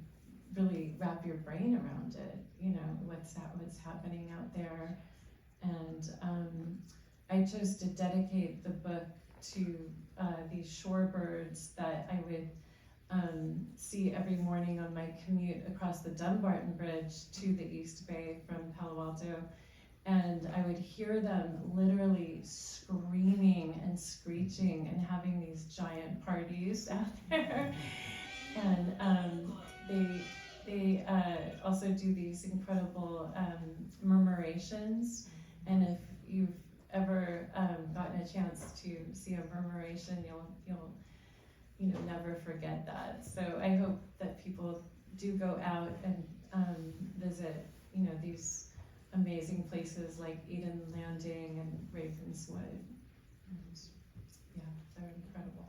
really wrap your brain around it, what's happening out there. And I chose to dedicate the book to these shorebirds that I would see every morning on my commute across the Dumbarton Bridge to the East Bay from Palo Alto. And I would hear them literally screaming and screeching and having these giant parties out there. And they also do these incredible murmurations. And if you've ever gotten a chance to see a murmuration, you'll never forget that. So I hope that people do go out and visit, these amazing places like Eden Landing and Ravenswood. And yeah, they're incredible.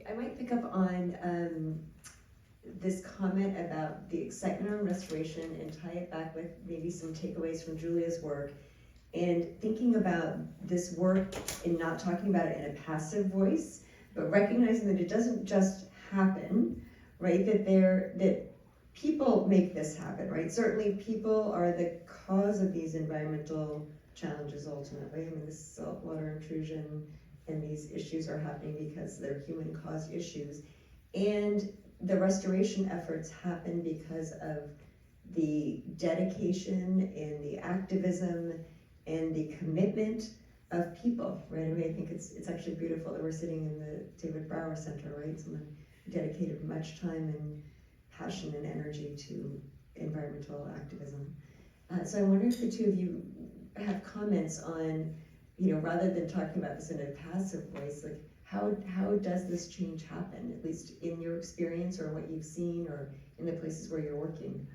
I might pick up on this comment about the excitement around restoration and tie it back with maybe some takeaways from Julia's work, and thinking about this work and not talking about it in a passive voice, but recognizing that it doesn't just happen, right? That people make this happen, right? Certainly people are the cause of these environmental challenges ultimately. I mean, this saltwater intrusion and these issues are happening because they're human caused issues. And the restoration efforts happen because of the dedication and the activism and the commitment of people, right? I mean, I think it's actually beautiful that we're sitting in the David Brower Center, right? Someone who dedicated much time and passion and energy to environmental activism. So I wonder if the two of you have comments on, rather than talking about this in a passive voice, like how does this change happen, at least in your experience or what you've seen or in the places where you're working?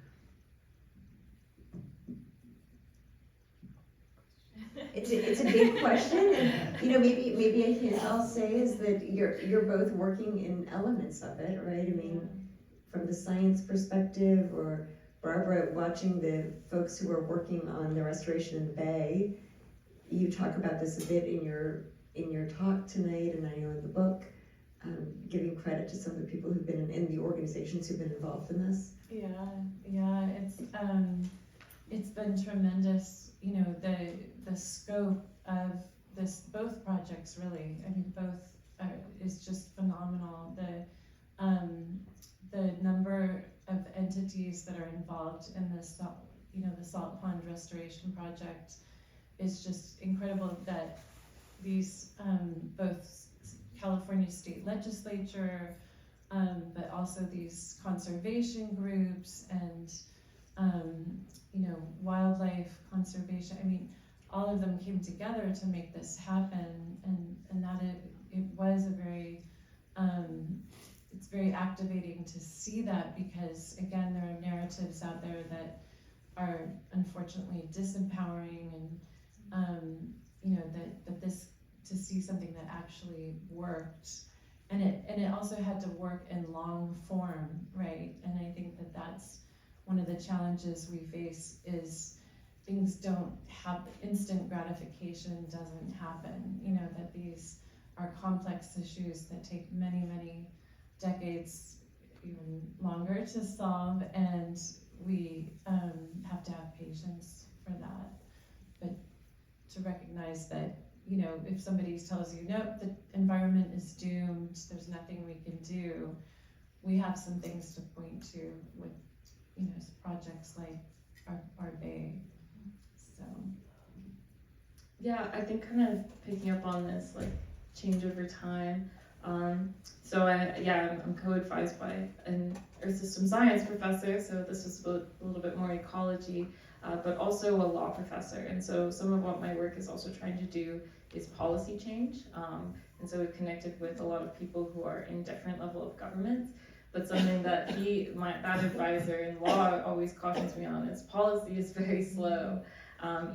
It's a big question, and maybe a hint I'll say is that you're both working in elements of it, right? I mean, from the science perspective, or Barbara watching the folks who are working on the restoration in the Bay. You talk about this a bit in your talk tonight, and I know in the book, giving credit to some of the people who've been in the organizations who've been involved in this. Yeah, it's been tremendous. The scope of both projects really. I mean, both is just phenomenal. The number of entities that are involved in this, the salt pond restoration project is just incredible. That these both California state legislature, but also these conservation groups and wildlife conservation. I mean, all of them came together to make this happen, and that it was a very it's very activating to see that, because again, there are narratives out there that are unfortunately disempowering, and that this, to see something that actually worked, and it also had to work in long form, right? And I think that that's one of the challenges we face, is things don't happen, instant gratification doesn't happen, that these are complex issues that take many, many decades, even longer to solve, and we have to have patience for that. But to recognize that, if somebody tells you, nope, the environment is doomed, there's nothing we can do, we have some things to point to with, projects like our Bay. So. Yeah, I think kind of picking up on this, like, change over time. So I'm co-advised by an Earth System Science professor, so this is a little bit more ecology, but also a law professor. And so some of what my work is also trying to do is policy change. And so we've connected with a lot of people who are in different level of governments. But something that that advisor in law always cautions me on is policy is very slow.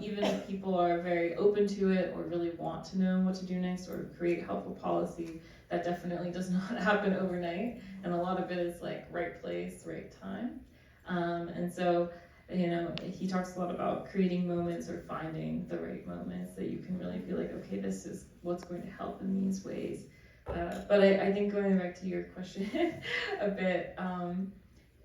Even if people are very open to it or really want to know what to do next or create helpful policy, that definitely does not happen overnight. And a lot of it is like right place, right time. And so, you know, he talks a lot about creating moments or finding the right moments that you can really feel like, okay, this is what's going to help in these ways. But I think going back to your question a bit,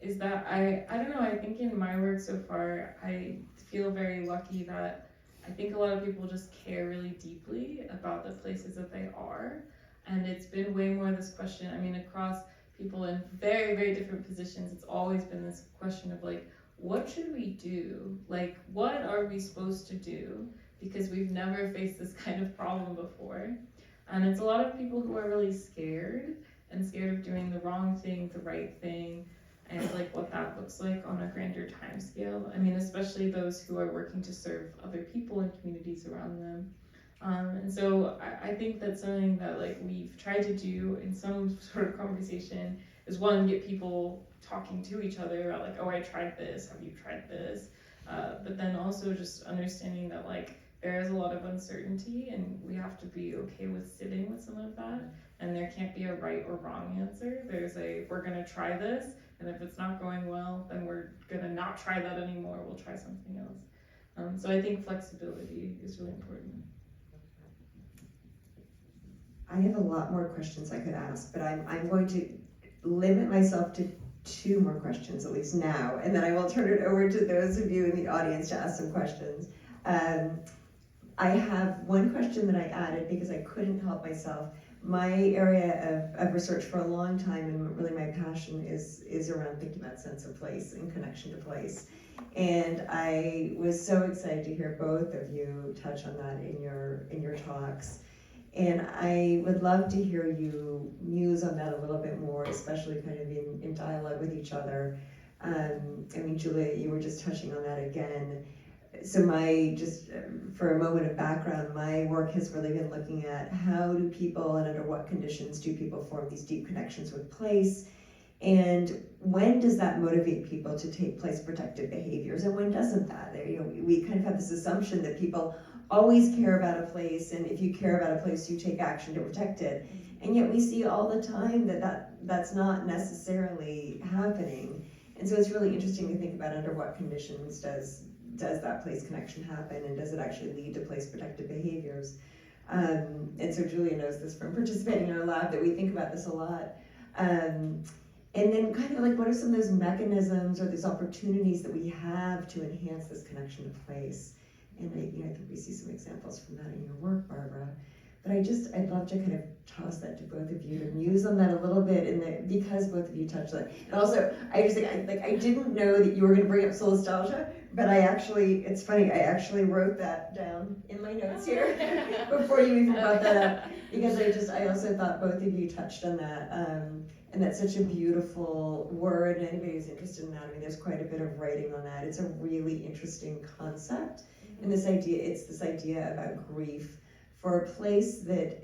is that I don't know, I think in my work so far, I feel very lucky that I think a lot of people just care really deeply about the places that they are. And it's been way more this question, I mean, across people in very, very different positions, it's always been this question of like, what should we do? Like, what are we supposed to do? Because we've never faced this kind of problem before. And it's a lot of people who are really scared and scared of doing the wrong thing, the right thing, and like what that looks like on a grander time scale. I mean, especially those who are working to serve other people and communities around them. And so I think that's something that like we've tried to do in some sort of conversation is one, get people talking to each other about like, oh, I tried this, have you tried this? But then also just understanding that like there is a lot of uncertainty and we have to be okay with sitting with some of that. And there can't be a right or wrong answer. There's a, we're gonna try this, and if it's not going well, then we're gonna not try that anymore, we'll try something else. So I think flexibility is really important. I have a lot more questions I could ask, but I'm going to limit myself to 2 more questions, at least now, and then I will turn it over to those of you in the audience to ask some questions. I have one question that I added because I couldn't help myself. My area of research for a long time, and really my passion is around thinking about sense of place and connection to place. And I was so excited to hear both of you touch on that in your talks. And I would love to hear you muse on that a little bit more, especially kind of in dialogue with each other. I mean, Julia, you were just touching on that again. So for a moment of background, my work has really been looking at how do people and under what conditions do people form these deep connections with place, and when does that motivate people to take place protective behaviors, and when doesn't that? We kind of have this assumption that people always care about a place, and if you care about a place, you take action to protect it. And yet we see all the time that's not necessarily happening. And so it's really interesting to think about under what conditions does that place connection happen, and does it actually lead to place protective behaviors? And so Julia knows this from participating in our lab, that we think about this a lot. And then kind of like, what are some of those mechanisms or these opportunities that we have to enhance this connection to place? And I think we see some examples from that in your work, Barbara. But I'd love to kind of toss that to both of you to muse on that a little bit, because both of you touched that. And also, I just think, I didn't know that you were going to bring up solastalgia, but it's funny, I actually wrote that down in my notes here before you even brought that up, because I also thought both of you touched on that. And that's such a beautiful word, and anybody who's interested in that, I mean, there's quite a bit of writing on that. It's a really interesting concept. And it's this idea about grief for a place that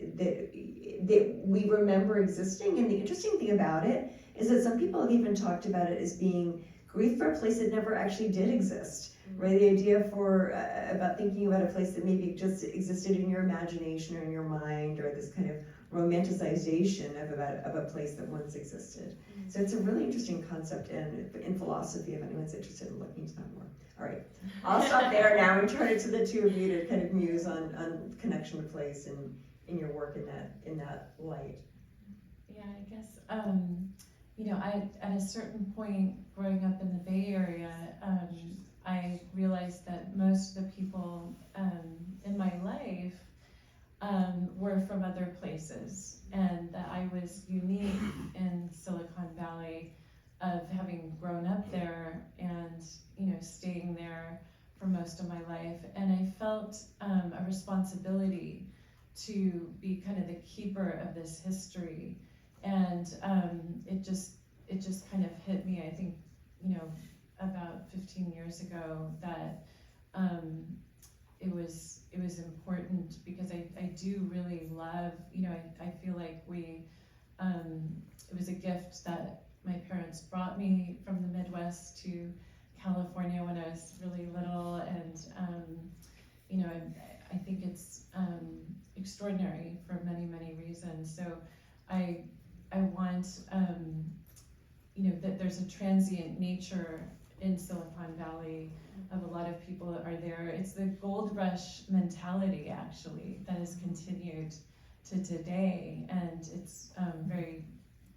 we remember existing. And the interesting thing about it is that some people have even talked about it as being grief for a place that never actually did exist, right? The idea about thinking about a place that maybe just existed in your imagination or in your mind, or this kind of romanticization of a place that once existed. So it's a really interesting concept in philosophy, if anyone's interested in looking into that more. All right, I'll stop there now and turn it to the 2 of you to kind of muse on connection to place and in your work in that light. Yeah, I guess, I at a certain point growing up in the Bay Area, I realized that most of the people in my life were from other places, and that I was unique in Silicon Valley of having grown up there and staying there for most of my life. And I felt a responsibility to be kind of the keeper of this history. And it just kind of hit me, I think, about 15 years ago, that it was important, because I do really love, I feel like it was a gift that my parents brought me from the Midwest to California when I was really little, and you know, I think it's extraordinary for many, many reasons. So I want, you know, that there's a transient nature in Silicon Valley of a lot of people that are there. It's the gold rush mentality, actually, that has continued to today, and it's very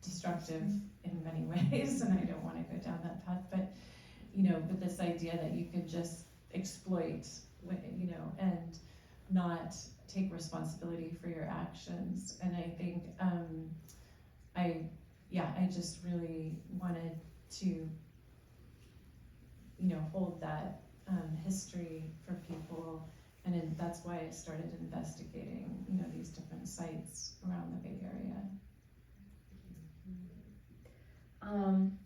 destructive in many ways, and I don't want to go down that path, but, you know, but this idea that you could just exploit, you know, and not take responsibility for your actions. And I think I just really wanted to, you know, hold that history for people, and that's why I started investigating, you know, these different sites around the Bay Area.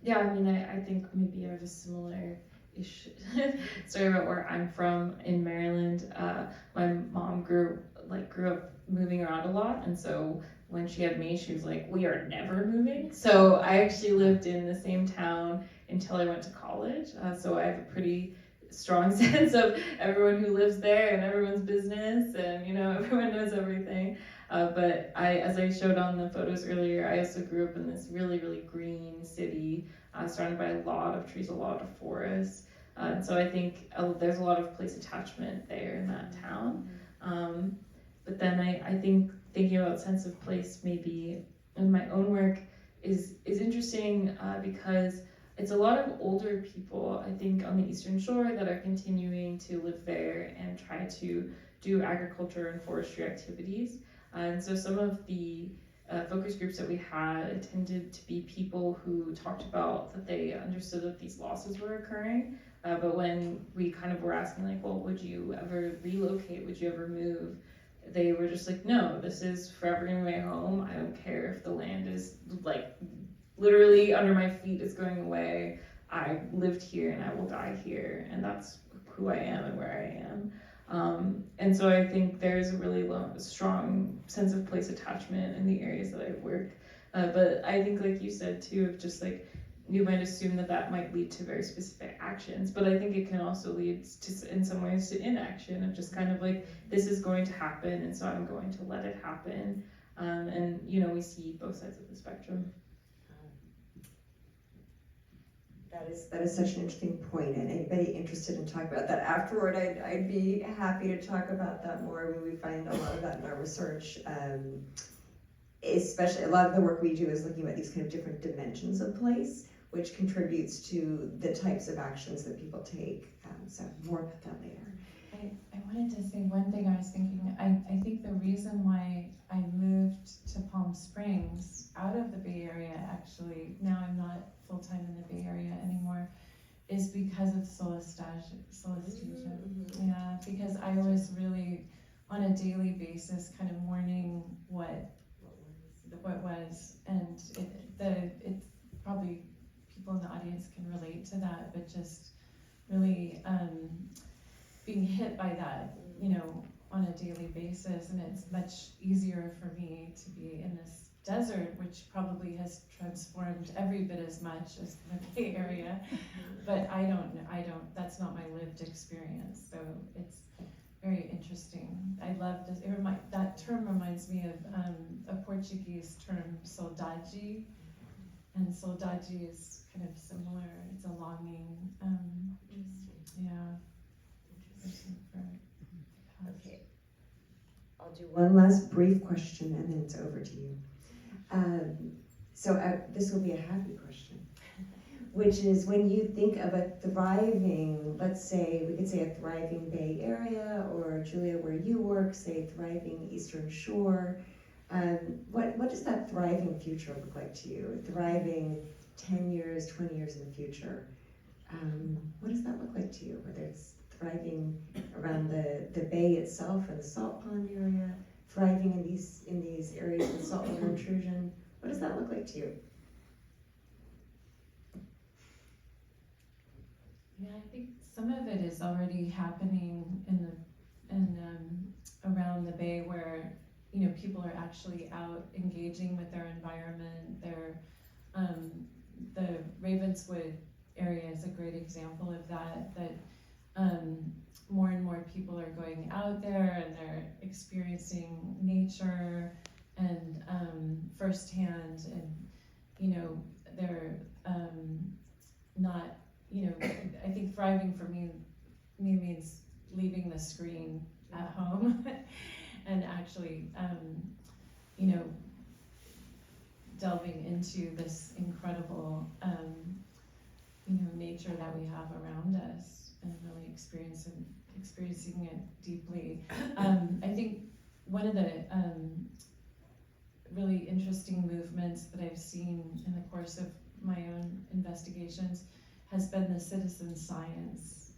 Yeah, I mean, I think maybe I have a similar issue story about where I'm from in Maryland. My mom grew up moving around a lot, and so when she had me, she was like, "We are never moving." So I actually lived in the same town until I went to college. So I have a pretty strong sense of everyone who lives there and everyone's business, and you know, everyone knows everything. But as I showed on the photos earlier, I also grew up in this really, really green city, surrounded by a lot of trees, a lot of forests. And so I think there's a lot of place attachment there in that town. But then I think thinking about sense of place maybe in my own work is interesting because it's a lot of older people, I think, on the Eastern Shore that are continuing to live there and try to do agriculture and forestry activities. And so some of the focus groups that we had tended to be people who talked about that they understood that these losses were occurring. But when we kind of were asking, like, well, would you ever relocate? Would you ever move? They were just like, no, this is forever going to be my home. I don't care if the land is like literally under my feet is going away. I lived here and I will die here, and that's who I am and where I am. And so I think there's a really strong sense of place attachment in the areas that I work. But I think, like you said too, of just like you might assume that might lead to very specific actions, but I think it can also lead to, in some ways, to inaction of just kind of like, this is going to happen, and so I'm going to let it happen. And you know, we see both sides of the spectrum. That is such an interesting point, and anybody interested in talking about that afterward, I'd be happy to talk about that more when we find a lot of that in our research. Especially a lot of the work we do is looking at these kind of different dimensions of place, which contributes to the types of actions that people take. So more about that later. I wanted to say one thing I was thinking. I think the reason why I moved to Palm Springs out of the Bay Area, actually, now I'm not full-time in the Bay Area anymore, is because of solicitation. Mm-hmm. Yeah, because I was really on a daily basis kind of mourning what was, and it's probably people in the audience can relate to that, but just really being hit by that, you know, on a daily basis. And it's much easier for me to be in this desert, which probably has transformed every bit as much as the Bay Area, but I don't, that's not my lived experience. So it's very interesting. I love this. That term reminds me of a Portuguese term, saudade, and saudade is kind of similar. It's a longing. Yeah. Okay. I'll do one last brief question, and then it's over to you. So this will be a happy question, which is when you think of a thriving, let's say, we could say a thriving Bay Area, or Julia, where you work, say thriving Eastern Shore, what does that thriving future look like to you? Thriving 10 years, 20 years in the future. What does that look like to you? Whether it's thriving around the bay itself or the salt pond area, thriving in these areas with saltwater intrusion, what does that look like to you? Yeah, I think some of it is already happening around the bay, where, you know, people are actually out engaging with their environment. The Ravenswood area is a great example of that, that more and more people are going out there and they're experiencing nature and firsthand, and they're not, I think thriving for me means leaving the screen at home and actually delving into this incredible nature that we have around us and really experiencing it deeply. I think one of the really interesting movements that I've seen in the course of my own investigations has been the citizen science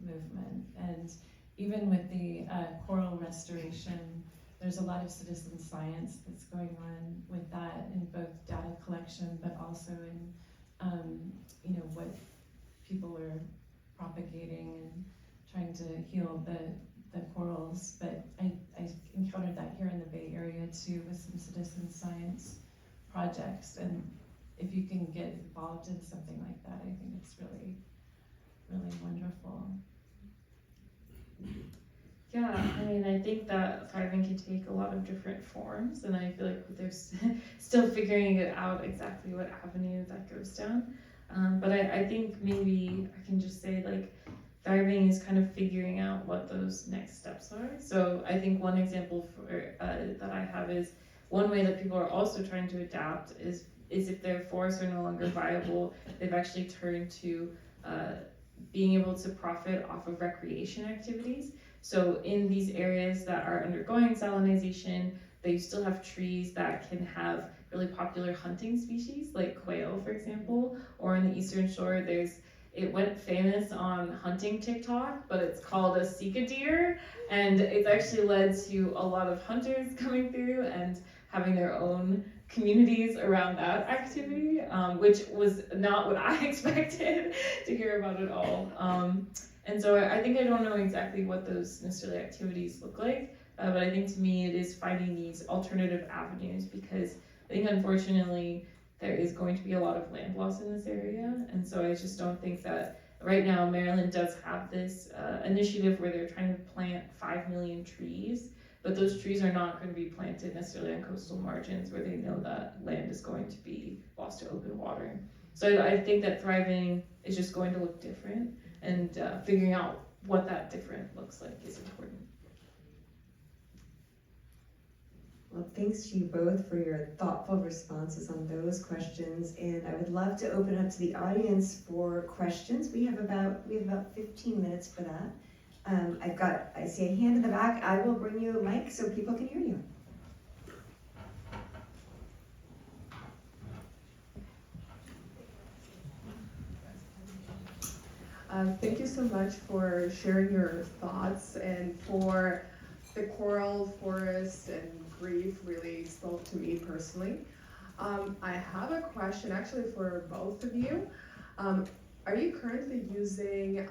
movement. And even with the coral restoration, there's a lot of citizen science that's going on with that in both data collection, but also in what people are propagating and trying to heal the corals. But I encountered that here in the Bay Area too with some citizen science projects. And if you can get involved in something like that, I think it's really, really wonderful. Yeah, I mean, I think that thriving can take a lot of different forms, and I feel like they're still figuring it out exactly what avenue that goes down. But I think maybe I can just say, like, thriving is kind of figuring out what those next steps are. So I think one example that I have is one way that people are also trying to adapt is if their forests are no longer viable, they've actually turned to being able to profit off of recreation activities. So in these areas that are undergoing salinization, they still have trees that can have really popular hunting species like quail, for example, or in the Eastern Shore, it went famous on hunting TikTok, but it's called a Sika deer, and it's actually led to a lot of hunters coming through and having their own communities around that activity, which was not what I expected to hear about at all. And so I think I don't know exactly what those necessarily activities look like, but I think to me it is finding these alternative avenues, because I think unfortunately there is going to be a lot of land loss in this area, and so I just don't think that right now Maryland does have this initiative where they're trying to plant 5 million trees, but those trees are not going to be planted necessarily on coastal margins where they know that land is going to be lost to open water. So I think that thriving is just going to look different, and figuring out what that different looks like is important. Well, thanks to you both for your thoughtful responses on those questions, and I would love to open up to the audience for questions. We have about 15 minutes for that. I see a hand in the back. I will bring you a mic so people can hear you. Thank you so much for sharing your thoughts, and for the coral forest and reef really spoke to me personally. I have a question actually for both of you. Are you currently using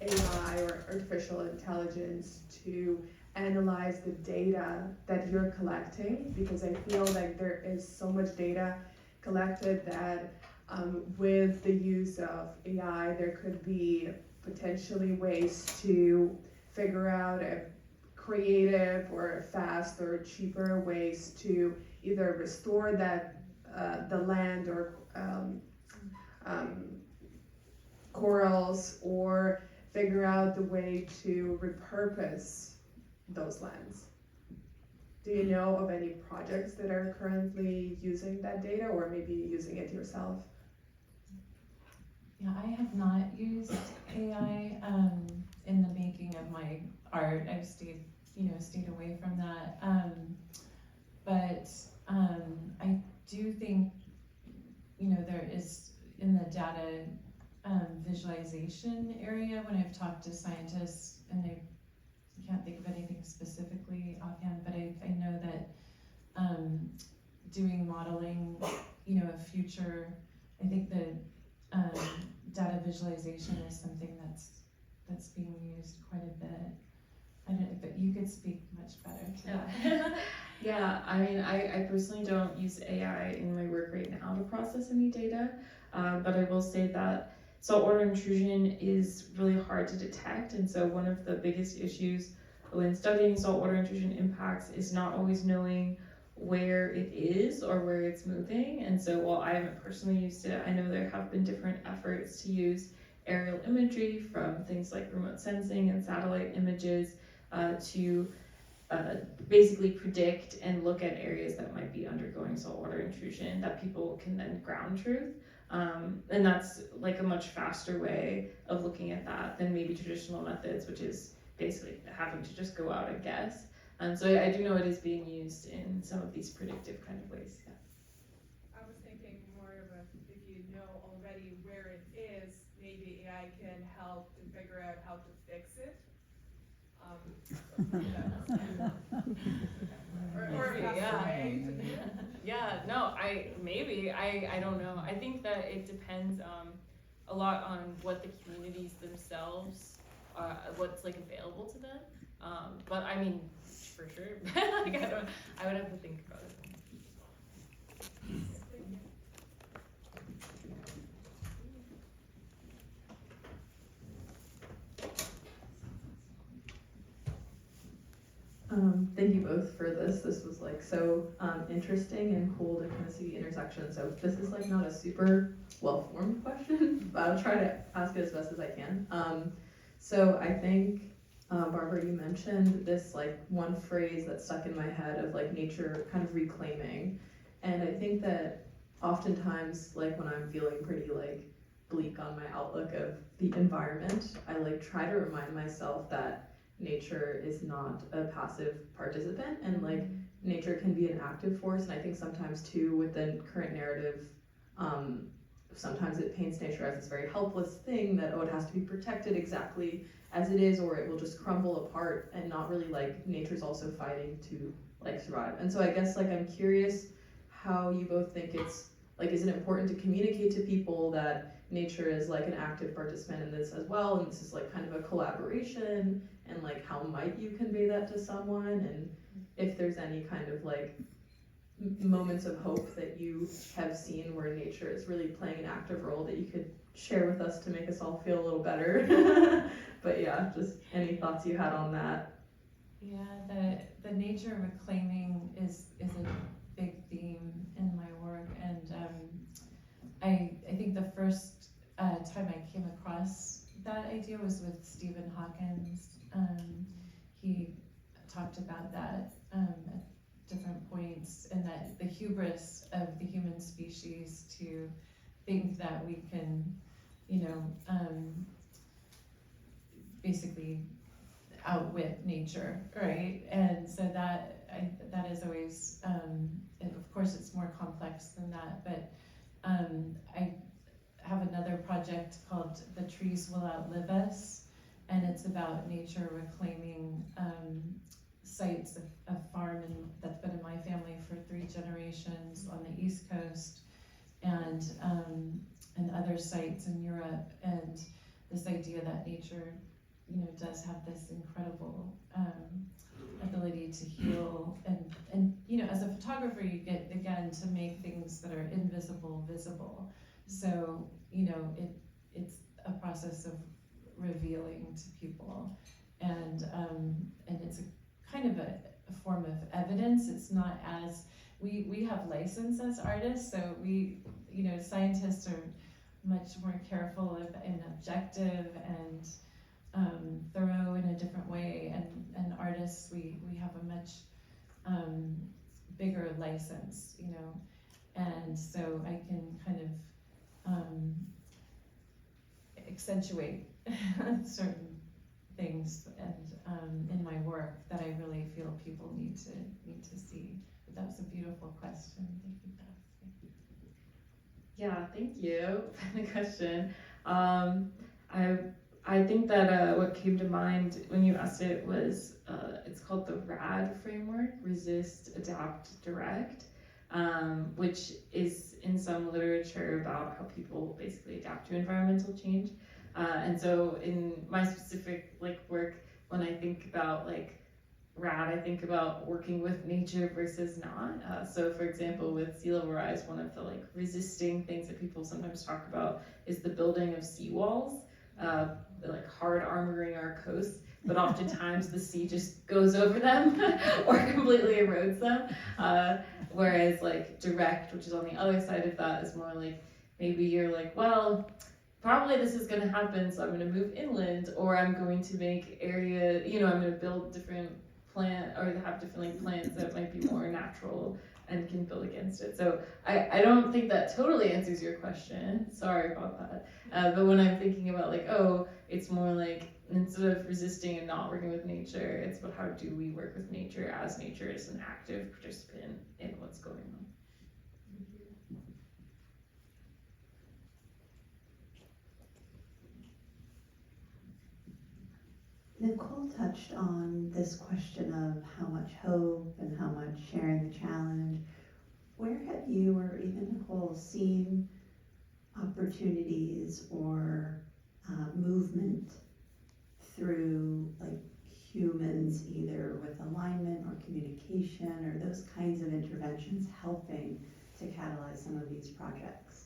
AI or artificial intelligence to analyze the data that you're collecting? Because I feel like there is so much data collected that with the use of AI, there could be potentially ways to figure out a creative or fast or cheaper ways to either restore that the land or corals, or figure out the way to repurpose those lands. Do you know of any projects that are currently using that data, or maybe using it yourself? Yeah, I have not used AI in the making of my art. I've stayed away from that. But I do think, there is in the data visualization area, when I've talked to scientists, and I can't think of anything specifically offhand, but I know that doing modeling, of future, I think the data visualization is something that's being used quite a bit. I don't know, but you could speak much better to that. Yeah, I mean, I personally don't use AI in my work right now to process any data, but I will say that saltwater intrusion is really hard to detect, and so one of the biggest issues when studying saltwater intrusion impacts is not always knowing where it is or where it's moving. And so while I haven't personally used it, I know there have been different efforts to use aerial imagery from things like remote sensing and satellite images to basically predict and look at areas that might be undergoing saltwater intrusion that people can then ground truth. And that's like a much faster way of looking at that than maybe traditional methods, which is basically having to just go out and guess. So I do know it is being used in some of these predictive kind of ways. Yeah. I was thinking more of a, if you know already where it is, maybe AI can help to figure out how to fix it. Or Maybe, pass yeah. away. Yeah, no, I don't know. I think that it depends a lot on what the communities themselves, what's like available to them. But I mean, for sure, like I would have to think about it. Thank you both for this. This was like so interesting and cool to kind of see the intersection. So this is like not a super well-formed question, but I'll try to ask it as best as I can. So I think, Barbara, you mentioned this like one phrase that stuck in my head of like nature kind of reclaiming. And I think that oftentimes like when I'm feeling pretty like bleak on my outlook of the environment, I like try to remind myself that nature is not a passive participant, and like nature can be an active force. And I think sometimes too with the current narrative, sometimes it paints nature as this very helpless thing that, oh, it has to be protected exactly as it is or it will just crumble apart, and not really like nature's also fighting to like survive. And so I guess like I'm curious how you both think it's like, is it important to communicate to people that nature is like an active participant in this as well, and this is like kind of a collaboration, and like how might you convey that to someone, and if there's any kind of like moments of hope that you have seen where nature is really playing an active role that you could share with us to make us all feel a little better. But yeah, just any thoughts you had on that. Yeah, the nature reclaiming is a big theme in my work, and I think the first time I came across that idea was with Stephen Hawkins. He talked about that at different points, and that the hubris of the human species to think that we can, basically outwit nature, right? And so that is always, and of course it's more complex than that, but I have another project called The Trees Will Outlive Us, and it's about nature reclaiming sites of farm that's been in my family for 3 generations on the East Coast, and other sites in Europe, and this idea that nature, does have this incredible ability to heal, and as a photographer you get again to make things that are invisible visible. So it's a process of revealing to people, and it's a kind of a form of evidence. It's not as we have license as artists, so we scientists are much more careful and objective and thorough in a different way, and artists we have a much bigger license, and so I can kind of accentuate certain things and in my work that I really feel people need to see. But that was a beautiful question. Thank you for asking. Yeah, thank you for the question. I think that what came to mind when you asked it was it's called the RAD framework, Resist, Adapt, Direct, which is in some literature about how people basically adapt to environmental change. And so in my specific work, when I think about rad, I think, about working with nature versus not. So for example, with sea level rise, one of the like resisting things that people sometimes talk about is the building of seawalls, like hard armoring our coasts, but oftentimes the sea just goes over them or completely erodes them. Whereas like direct, which is on the other side of that, is more like maybe you're like, well, probably this is going to happen, so I'm going to move inland, or I'm going to make area, I'm going to build different plant, or have different like plants that might be more natural and can build against it. So I don't think that totally answers your question. Sorry about that. But when I'm thinking about like, oh, it's more like instead of resisting and not working with nature, it's about how do we work with nature as nature is an active participant in what's going on. Nicole touched on this question of how much hope and how much sharing the challenge. Where have you or even Nicole seen opportunities or movement through like humans, either with alignment or communication or those kinds of interventions helping to catalyze some of these projects?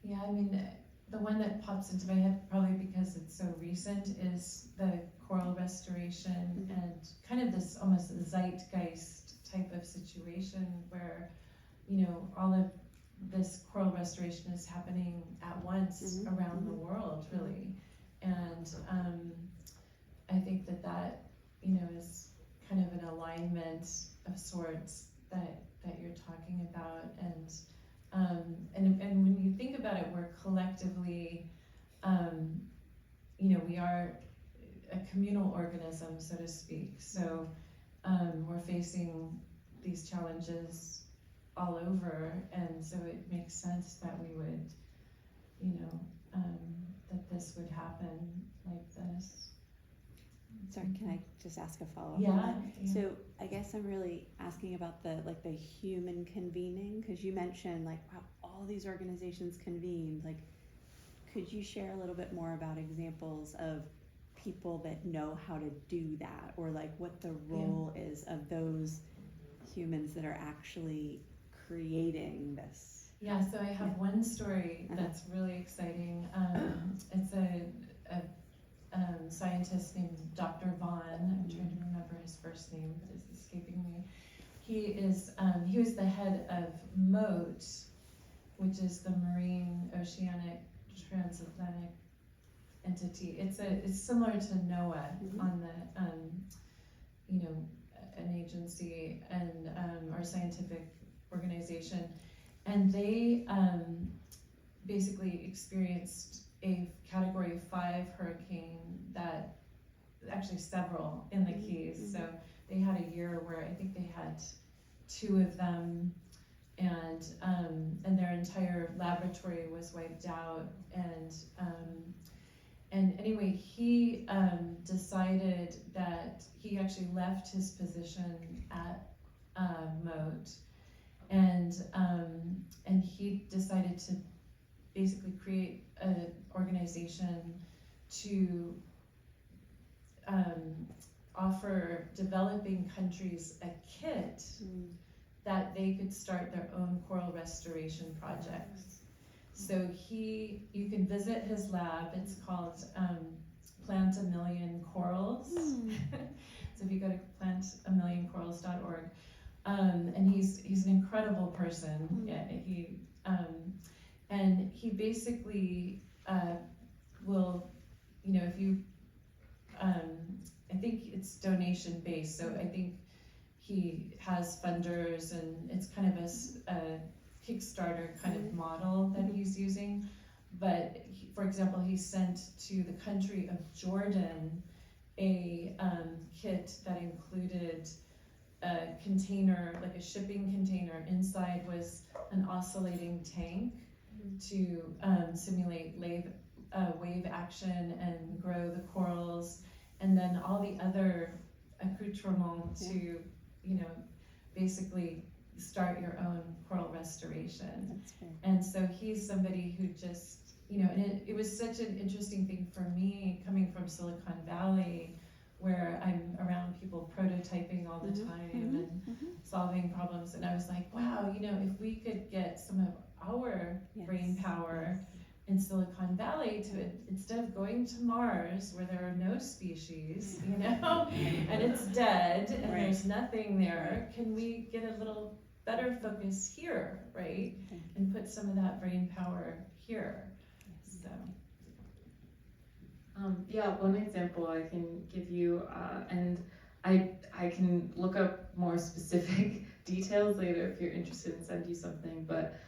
Yeah, I mean, the one that pops into my head, probably because it's so recent, is the coral restoration and kind of this almost zeitgeist type of situation where, all of this coral restoration is happening at once around the world, really. And I think that, is kind of an alignment of sorts that you're talking about. And when you think about it, we're collectively, we are a communal organism, so to speak. So we're facing these challenges all over, and so it makes sense that we would, that this would happen like this. Sorry, can I just ask a follow-up? Yeah. So I guess I'm really asking about the human convening, because you mentioned wow, all these organizations convened. Could you share a little bit more about examples of people that know how to do that, or what the role is of those humans that are actually creating this? Yeah, so I have one story that's really exciting. It's a scientist named Dr. Vaughn. I'm trying to remember his first name, but it's escaping me. He was the head of MOAT, which is the Marine Oceanic Transatlantic Entity. It's similar to NOAA on the an agency and our scientific organization, and they basically experienced a Category 5 hurricane that, actually several in the Keys. So they had a year where I think they had 2 of them, and their entire laboratory was wiped out. And anyway, he decided that he actually left his position at MOAT, and he decided to basically create an organization to offer developing countries a kit that they could start their own coral restoration projects. So you can visit his lab. It's called Plant a Million Corals. So if you go to plantamillioncorals.org, and he's an incredible person. Yeah, and he basically will, if you, I think it's donation based. So I think he has funders, and it's kind of a Kickstarter kind of model that he's using. But for example, he sent to the country of Jordan a kit that included a container, like a shipping container. Inside was an oscillating tank to simulate wave action and grow the corals, and then all the other accoutrements to, basically start your own coral restoration. That's fair. And so he's somebody who just and it was such an interesting thing for me coming from Silicon Valley, where I'm around people prototyping all the time and solving problems. And I was like, wow, if we could get some of our brain power in Silicon Valley to, instead of going to Mars where there are no species, and it's dead and there's nothing there, can we get a little better focus here, right? And put some of that brain power here. So. One example I can give you, and I can look up more specific details later if you're interested and send you something, but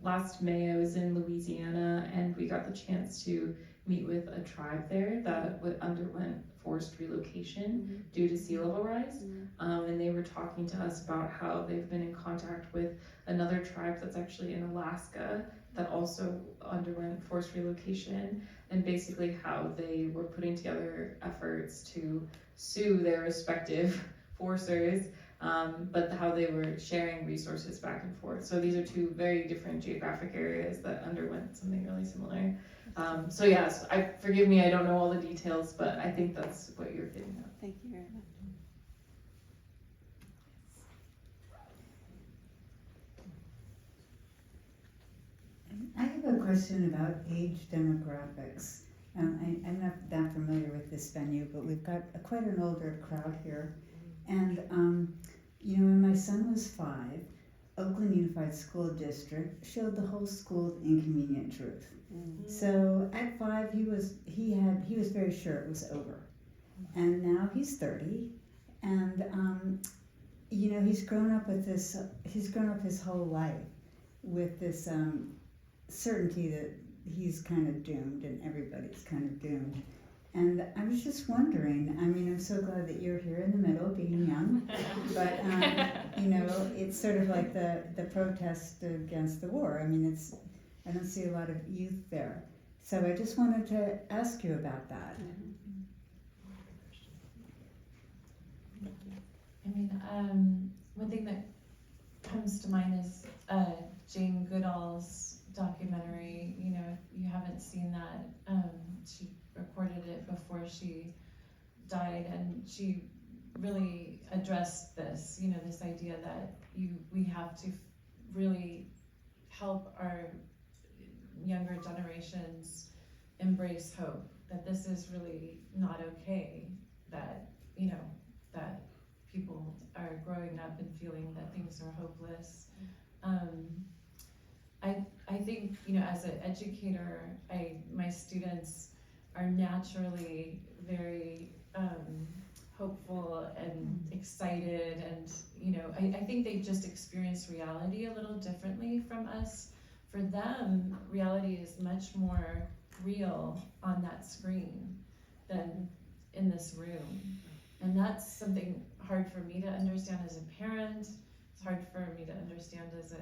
last May I was in Louisiana and we got the chance to meet with a tribe there that underwent forced relocation due to sea level rise, and they were talking to us about how they've been in contact with another tribe that's actually in Alaska that also underwent forced relocation, and basically how they were putting together efforts to sue their respective forcers, but how they were sharing resources back and forth. So these are two very different geographic areas that underwent something really similar. So yes, forgive me, I don't know all the details, but I think that's what you're getting at. Thank you very much. I have a question about age demographics. I'm not that familiar with this venue, but we've got quite an older crowd here. And, when my son was 5, Oakland Unified School District showed the whole school the inconvenient truth. So at 5, he was very sure it was over. And now he's 30, and, he's grown up his whole life with this certainty that he's kind of doomed and everybody's kind of doomed. And I was just wondering, I'm so glad that you're here in the middle, being young, but, it's sort of like the protest against the war. I don't see a lot of youth there. So I just wanted to ask you about that. One thing that comes to mind is Jane Goodall's documentary. If you haven't seen that, she recorded it before she died, and she really addressed this, this idea that we have to really help our younger generations embrace hope, that this is really not okay, that, that people are growing up and feeling that things are hopeless. I think, as an educator, my students are naturally very hopeful and excited, and I think they just experience reality a little differently from us. For them, reality is much more real on that screen than in this room, and that's something hard for me to understand as a parent. It's hard for me to understand as a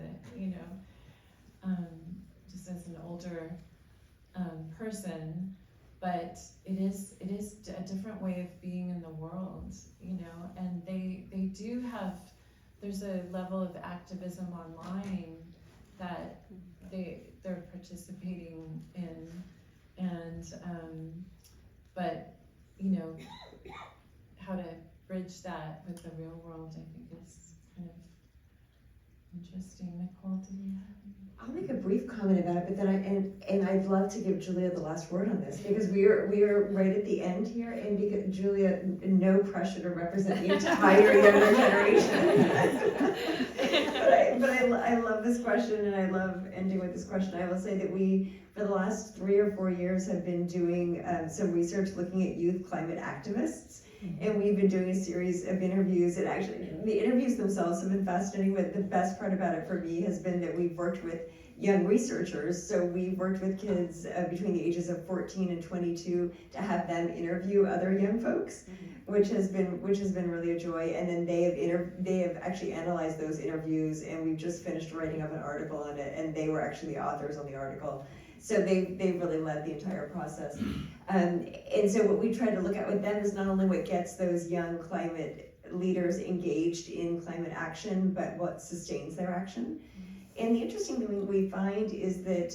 just as an older person. But it is a different way of being in the world, and they do have, there's a level of activism online that they're participating in, and but how to bridge that with the real world, I think is kind of interesting. Nicole, do you have any? I'll make a brief comment about it, but then I'd love to give Julia the last word on this, because we are right at the end here, and because Julia, no pressure to represent the entire younger generation. but I love this question, and I love ending with this question. I will say that we, for the last 3 or 4 years, have been doing some research looking at youth climate activists. And we've been doing a series of interviews, and actually the interviews themselves have been fascinating, but the best part about it for me has been that we've worked with young researchers. So we've worked with kids between the ages of 14 and 22 to have them interview other young folks, which has been really a joy. And then they have actually analyzed those interviews, and we've just finished writing up an article on it, and they were actually the authors on the article. So they really led the entire process. And so what we try to look at with them is not only what gets those young climate leaders engaged in climate action, but what sustains their action. And the interesting thing we find is that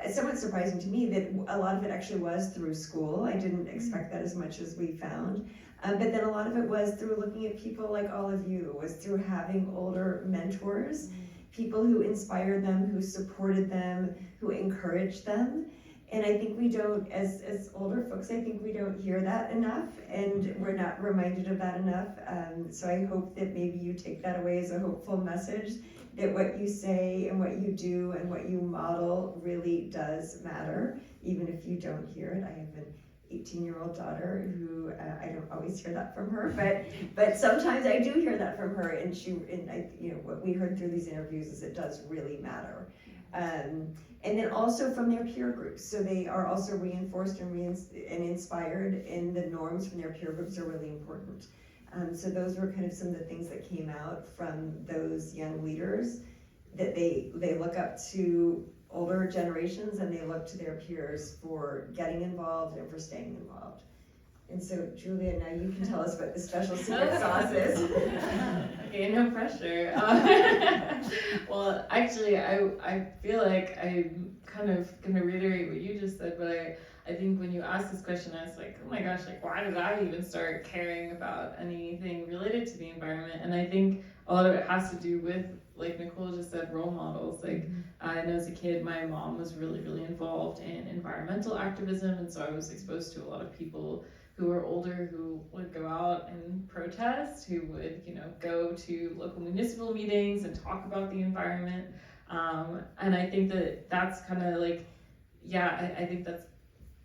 somewhat surprising to me that a lot of it actually was through school. I didn't expect that as much as we found. But then a lot of it was through looking at people like all of you, was through having older mentors, people who inspired them, who supported them, who encouraged them. And I think we don't, as older folks, I think we don't hear that enough, and we're not reminded of that enough. So I hope that maybe you take that away as a hopeful message, that what you say and what you do and what you model really does matter, even if you don't hear it. I have an 18-year-old daughter who I don't always hear that from her, but sometimes I do hear that from her, and what we heard through these interviews is it does really matter. And then also from their peer groups, so they are also reinforced and inspired, and the norms from their peer groups are really important. So those were kind of some of the things that came out from those young leaders, that they look up to older generations and they look to their peers for getting involved and for staying involved. And so, Julia, now you can tell us what the special secret sauce is. Okay, no pressure. Well, actually, I feel like I'm kind of going to reiterate what you just said, but I think when you asked this question, I was like, oh my gosh, like, why did I even start caring about anything related to the environment? And I think a lot of it has to do with, like Nicole just said, role models. Like, I know as a kid, my mom was really, really involved in environmental activism, and so I was exposed to a lot of people who were older who would go out and protest, who would, go to local municipal meetings and talk about the environment. And I think that that's kind of like, I think that's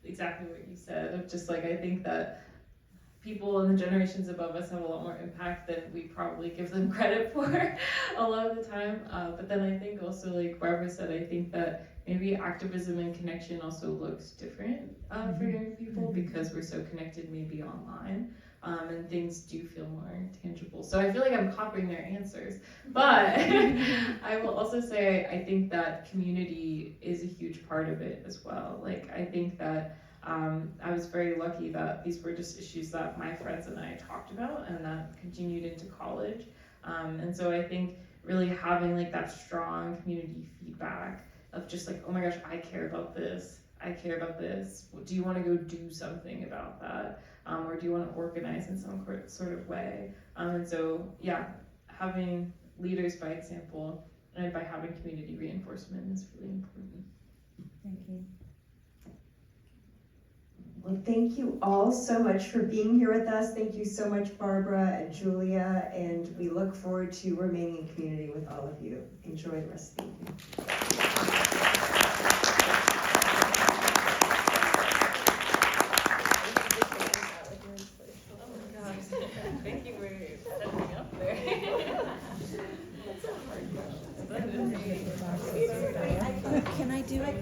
exactly what you said. Of just like, I think that people in the generations above us have a lot more impact than we probably give them credit for a lot of the time. But then I think also, like Barbara said, I think that maybe activism and connection also looks different for young people, because we're so connected maybe online, and things do feel more tangible. So I feel like I'm copying their answers, but I will also say I think that community is a huge part of it as well. Like, I think that I was very lucky that these were just issues that my friends and I talked about and that continued into college. And so I think really having like that strong community feedback of just like, oh my gosh, I care about this. Do you want to go do something about that? Or do you want to organize in some sort of way? And so, having leaders by example and by having community reinforcement is really important. Thank you. Well, thank you all so much for being here with us. Thank you so much, Barbara and Julia, and we look forward to remaining in community with all of you. Enjoy the rest of the evening. Thank you for setting me up there. That's a hard question. Can I do it?